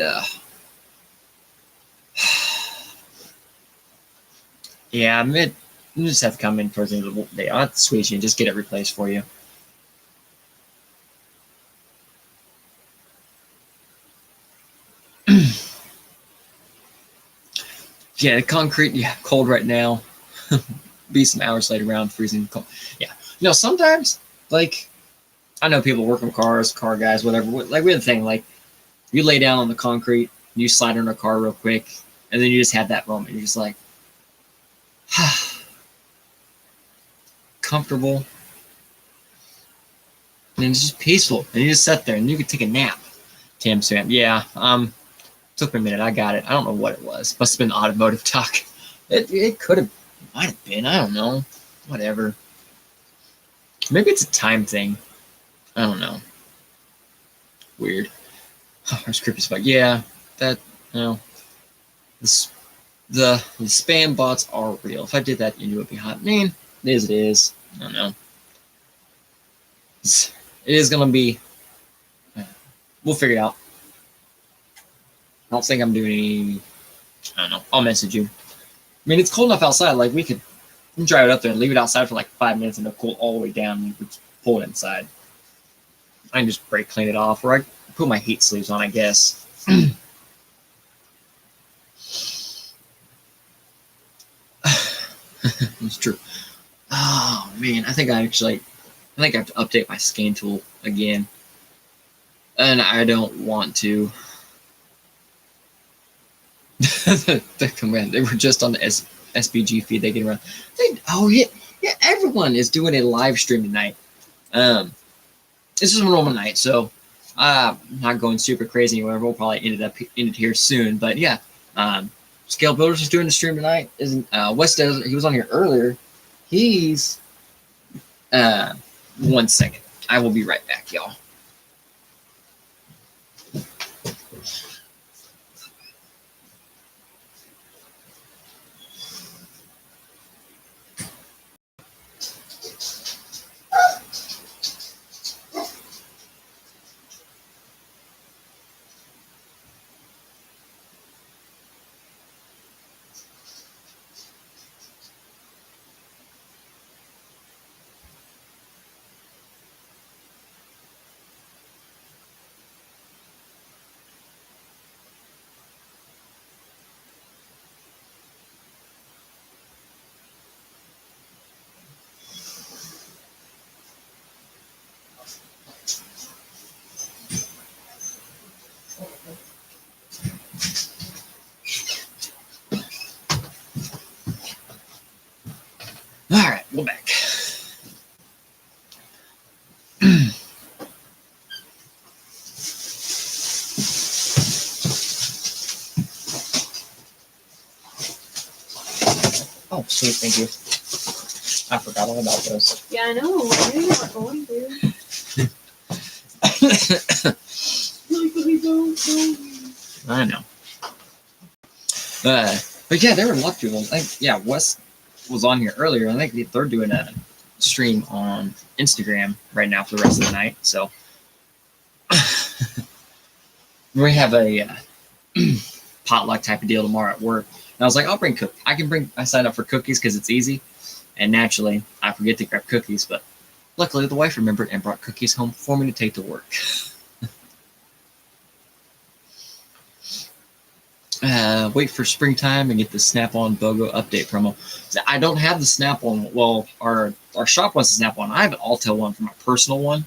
yeah, you just have to come in towards the end of the day. I'll have to squeeze you and just get it replaced for you. Yeah, the concrete, cold right now. Be some hours later around, freezing cold. Yeah. Sometimes, like, I know people work on cars, car guys, whatever. Like, we have the thing, like, you lay down on the concrete, you slide in a car real quick, and then you just have that moment. You're just like, comfortable. And it's just peaceful. And you just sit there and you can take a nap. Tim Sam, yeah. Took me a minute. I got it. I don't know what it was. Must have been automotive talk. It could have, might have been. I don't know. Whatever. Maybe it's a time thing. I don't know. Weird. There's creepy spot. Yeah, that, the spam bots are real. If I did that, you knew it would be hot. Man, it is. It is. I don't know. It is going to be. We'll figure it out. I don't think I'm doing any. I don't know. I'll message you. I mean, it's cold enough outside. Like, we could and drive it up there and leave it outside for like 5 minutes and it'll cool all the way down and you can pull it inside. I can just brake clean it off, or I put my heat sleeves on, I guess. It's true. Oh man, I think I have to update my scan tool again, and I don't want to. The command, they were just on the SBG feed. They get around. Oh yeah, everyone is doing a live stream tonight. This is a normal night, so I'm not going super crazy anywhere. We'll probably end it here soon, but yeah. Scale Builders is doing the stream tonight. Isn't West Desert? He was on here earlier. He's 1 second. I will be right back, y'all. All right, we're back. Oh, sweet, thank you. I forgot all about those. Yeah, I know. I knew you were going to. I know. But yeah, there were a lot of people. Yeah, Wes was on here earlier. I think they're doing a stream on Instagram right now for the rest of the night. So we have a potluck type of deal tomorrow at work. And I was like, I'll bring cookies. I signed up for cookies because it's easy. And naturally, I forget to grab cookies. But luckily, the wife remembered and brought cookies home for me to take to work. Wait for springtime and get the Snap-on BOGO update promo. I don't have the Snap-on. Well, our shop wants the Snap-on. I have an Altel one for my personal one.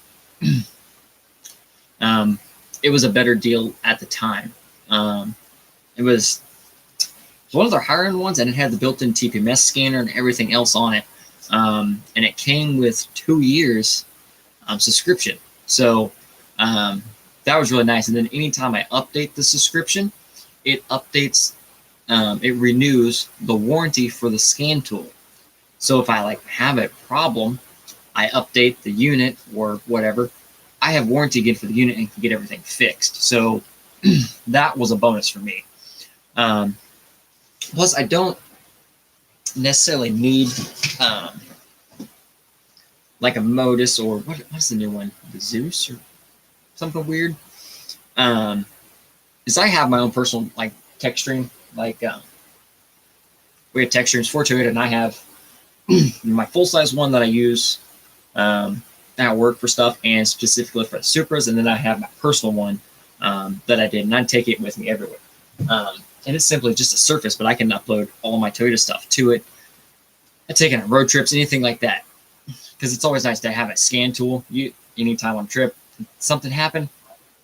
It was a better deal at the time. It was one of their higher-end ones, and it had the built-in TPMS scanner and everything else on it. And it came with 2 years subscription. So that was really nice. And then anytime I update the subscription, it updates, it renews the warranty for the scan tool. So if I have a problem, I update the unit or whatever, I have warranty again for the unit and can get everything fixed. So that was a bonus for me. Plus, I don't necessarily need like a Modus or what's the new one? The Zeus or something weird. Is I have my own personal tech stream. We have tech streams for Toyota, and I have my full-size one that I use at work for stuff and specifically for the Supras, and then I have my personal one that I did, and I take it with me everywhere. And it's simply just a Surface, but I can upload all my Toyota stuff to it. I take it on road trips, anything like that, because it's always nice to have a scan tool. Anytime on a trip, something happened,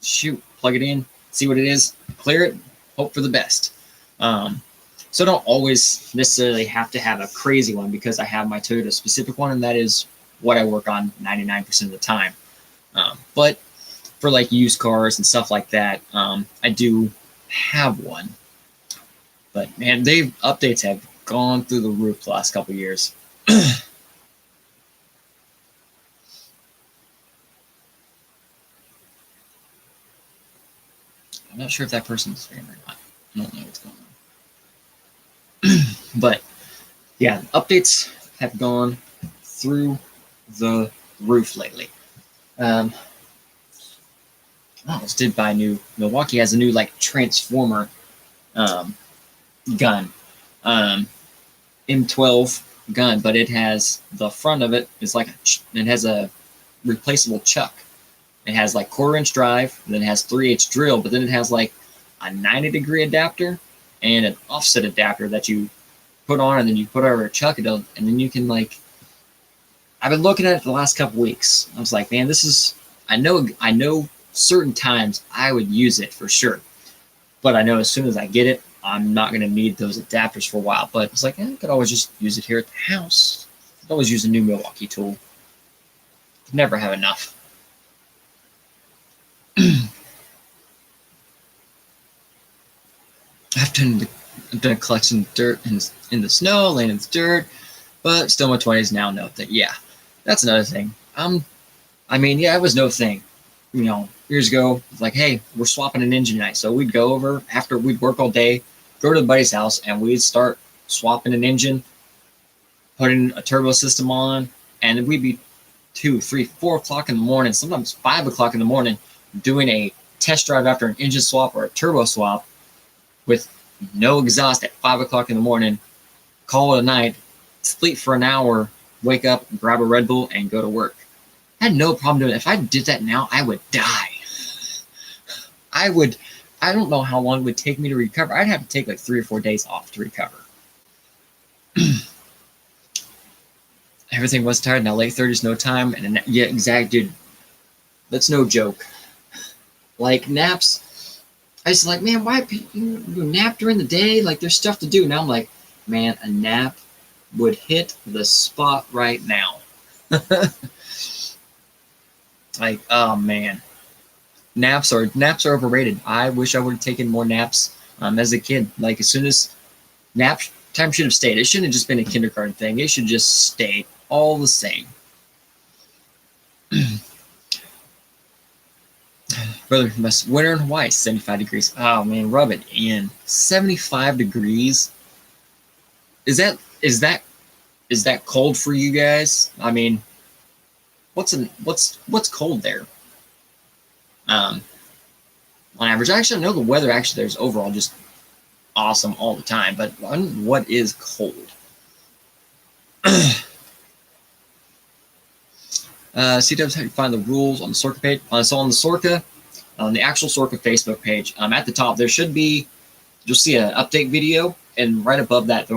shoot, plug it in, see what it is, clear it, hope for the best. So I don't always necessarily have to have a crazy one because I have my Toyota specific one, and that is what I work on 99% of the time. But for used cars and stuff like that, I do have one. But man, updates have gone through the roof the last couple of years. I'm not sure if that person's streaming or not. I don't know what's going on. But yeah, updates have gone through the roof lately. I almost did buy new. Milwaukee has a new transformer gun. M12 gun, but it has the front of it is like it has a replaceable chuck. It has like 1/4-inch drive, and then it has 3/8 drill, but then it has like a 90-degree adapter and an offset adapter that you put on, and then you put over a chuck it, and then you can like. I've been looking at it the last couple weeks. I was like, man, this is. I know certain times I would use it for sure, but I know as soon as I get it, I'm not going to need those adapters for a while. But it's like, I could always just use it here at the house. I could always use a new Milwaukee tool. Never have enough. I've done collecting dirt in the snow, laying in the dirt, but still my 20s now know that, yeah, that's another thing. I mean, yeah, it was no thing. You know, years ago, it's like, hey, we're swapping an engine tonight. So we'd go over after we'd work all day, go to the buddy's house, and we'd start swapping an engine, putting a turbo system on, and we'd be 2, 3, 4 o'clock in the morning, sometimes 5 o'clock in the morning, doing a test drive after an engine swap or a turbo swap with no exhaust at 5 o'clock in the morning, call it a night, sleep for an hour, wake up, grab a Red Bull, and go to work. I had no problem doing it. If I did that now, I would die. I don't know how long it would take me to recover. I'd have to take like 3 or 4 days off to recover. Everything was tired. Now late 30s, no time. And yeah, exactly, dude. That's no joke. Like naps, I was like, man, why you nap during the day? Like there's stuff to do. Now I'm like, man, a nap would hit the spot right now. Like, oh man, naps are overrated. I wish I would have taken more naps as a kid. Like as soon as nap time should have stayed. It shouldn't have just been a kindergarten thing. It should just stay all the same. Brother, winter in Hawaii, 75 degrees. Oh man, rub it in. 75 degrees. Is that cold for you guys? I mean, what's cold there? On average, actually, I know the weather actually there's overall just awesome all the time, but what is cold? CWs, how do you find the rules on the Sorka page? So on the Sorka, on the actual Sorka Facebook page, at the top there should be, you'll see an update video, and right above that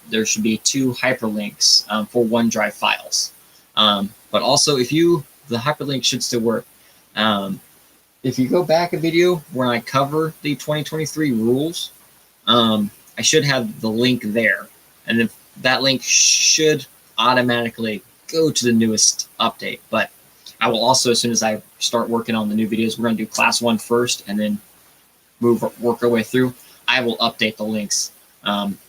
there should be 2 hyperlinks for OneDrive files. But also, the hyperlink should still work. If you go back a video where I cover the 2023 rules, I should have the link there, and then that link should automatically go to the newest update. But I will also, as soon as I start working on the new videos, we're going to do class 1 first and then work our way through. I will update the links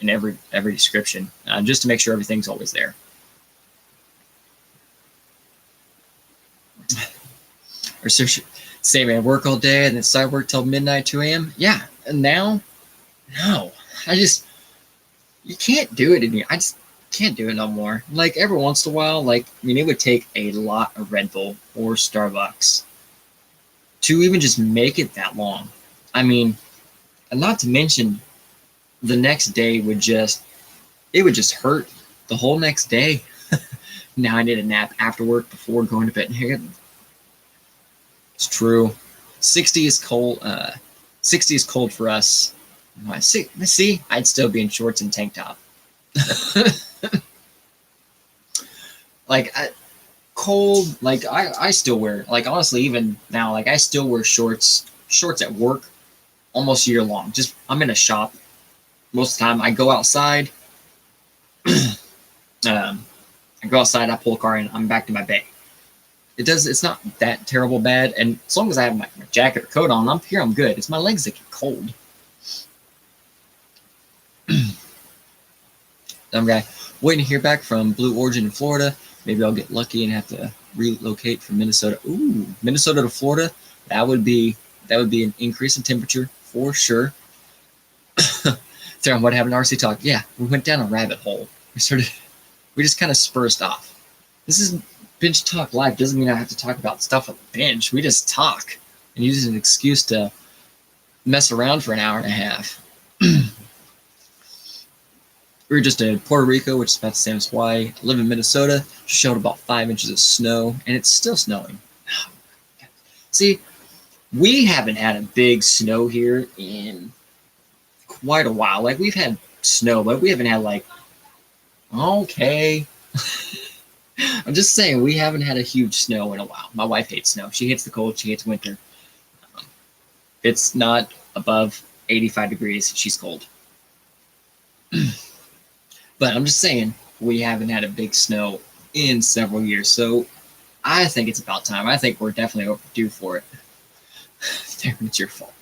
in every description just to make sure everything's always there. Or say, man, work all day and then start work till midnight, 2 a.m. Yeah, and now, no, you can't do it anymore. I just can't do it no more. Like every once in a while, it would take a lot of Red Bull or Starbucks to even just make it that long. I mean, and not to mention, the next day would just hurt the whole next day. Now I need a nap after work before going to bed. It's true. 60 is cold. 60 is cold for us. See, I'd still be in shorts and tank top. Cold. I still wear. Honestly, even now, I still wear shorts at work almost year long. Just I'm in a shop most of the time. I go outside. I pull a car, and I'm back to my bay. It's not that terrible bad, and as long as I have my jacket or coat on, I'm good. It's my legs that get cold. Dumb guy. Waiting to hear back from Blue Origin in Florida. Maybe I'll get lucky and have to relocate from Minnesota. Ooh, Minnesota to Florida. That would be an increase in temperature for sure. What happened to RC Talk? Yeah, we went down a rabbit hole. We just kind of spursed off. This is Binge Talk Live. Doesn't mean I have to talk about stuff on the bench. We just talk and use it as an excuse to mess around for an hour and a half. We were just in Puerto Rico, which is about the same as Hawaii. I live in Minnesota. Showed about 5 inches of snow, and it's still snowing. See, we haven't had a big snow here in quite a while. Like, we've had snow, but we haven't had, like, okay. I'm just saying, we haven't had a huge snow in a while. My wife hates snow. She hates the cold. She hates winter. It's not above 85 degrees. She's cold. But I'm just saying, we haven't had a big snow in several years. So I think it's about time. I think we're definitely overdue for it. Damn, it's your fault.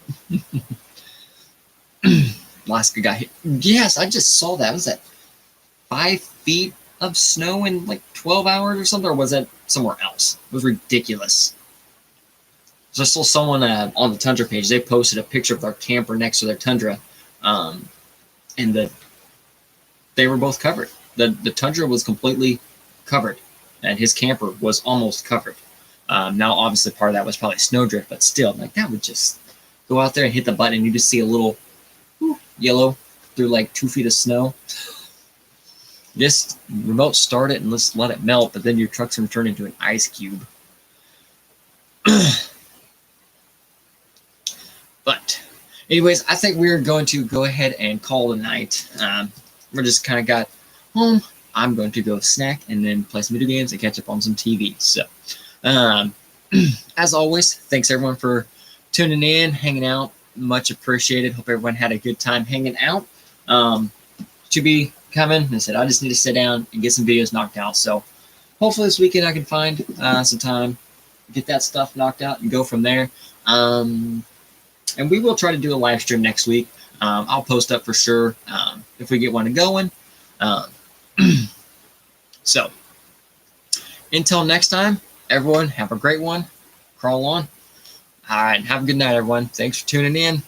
Alaska got hit. Yes, I just saw that. Was that 5 feet of snow in like 12 hours or something? Or was that somewhere else? It was ridiculous. So I saw someone on the Tundra page. They posted a picture of their camper next to their Tundra. And they were both covered. The Tundra was completely covered, and his camper was almost covered. Now, obviously, part of that was probably snowdrift, but still, like, that would just go out there and hit the button, and you just see a little yellow through like 2 feet of snow. Just remote start it and let's let it melt, but then your truck's going to turn into an ice cube. But anyways, I think we're going to go ahead and call it a night. We're just kind of got home. I'm going to go snack and then play some video games and catch up on some TV. So, as always, thanks everyone for tuning in, hanging out. Much appreciated. Hope everyone had a good time hanging out. To be coming, I said I just need to sit down and get some videos knocked out. So, hopefully this weekend I can find some time, get that stuff knocked out, and go from there. And we will try to do a live stream next week. I'll post up for sure if we get one going. So, until next time, everyone, have a great one. Crawl on. All right, have a good night, everyone. Thanks for tuning in.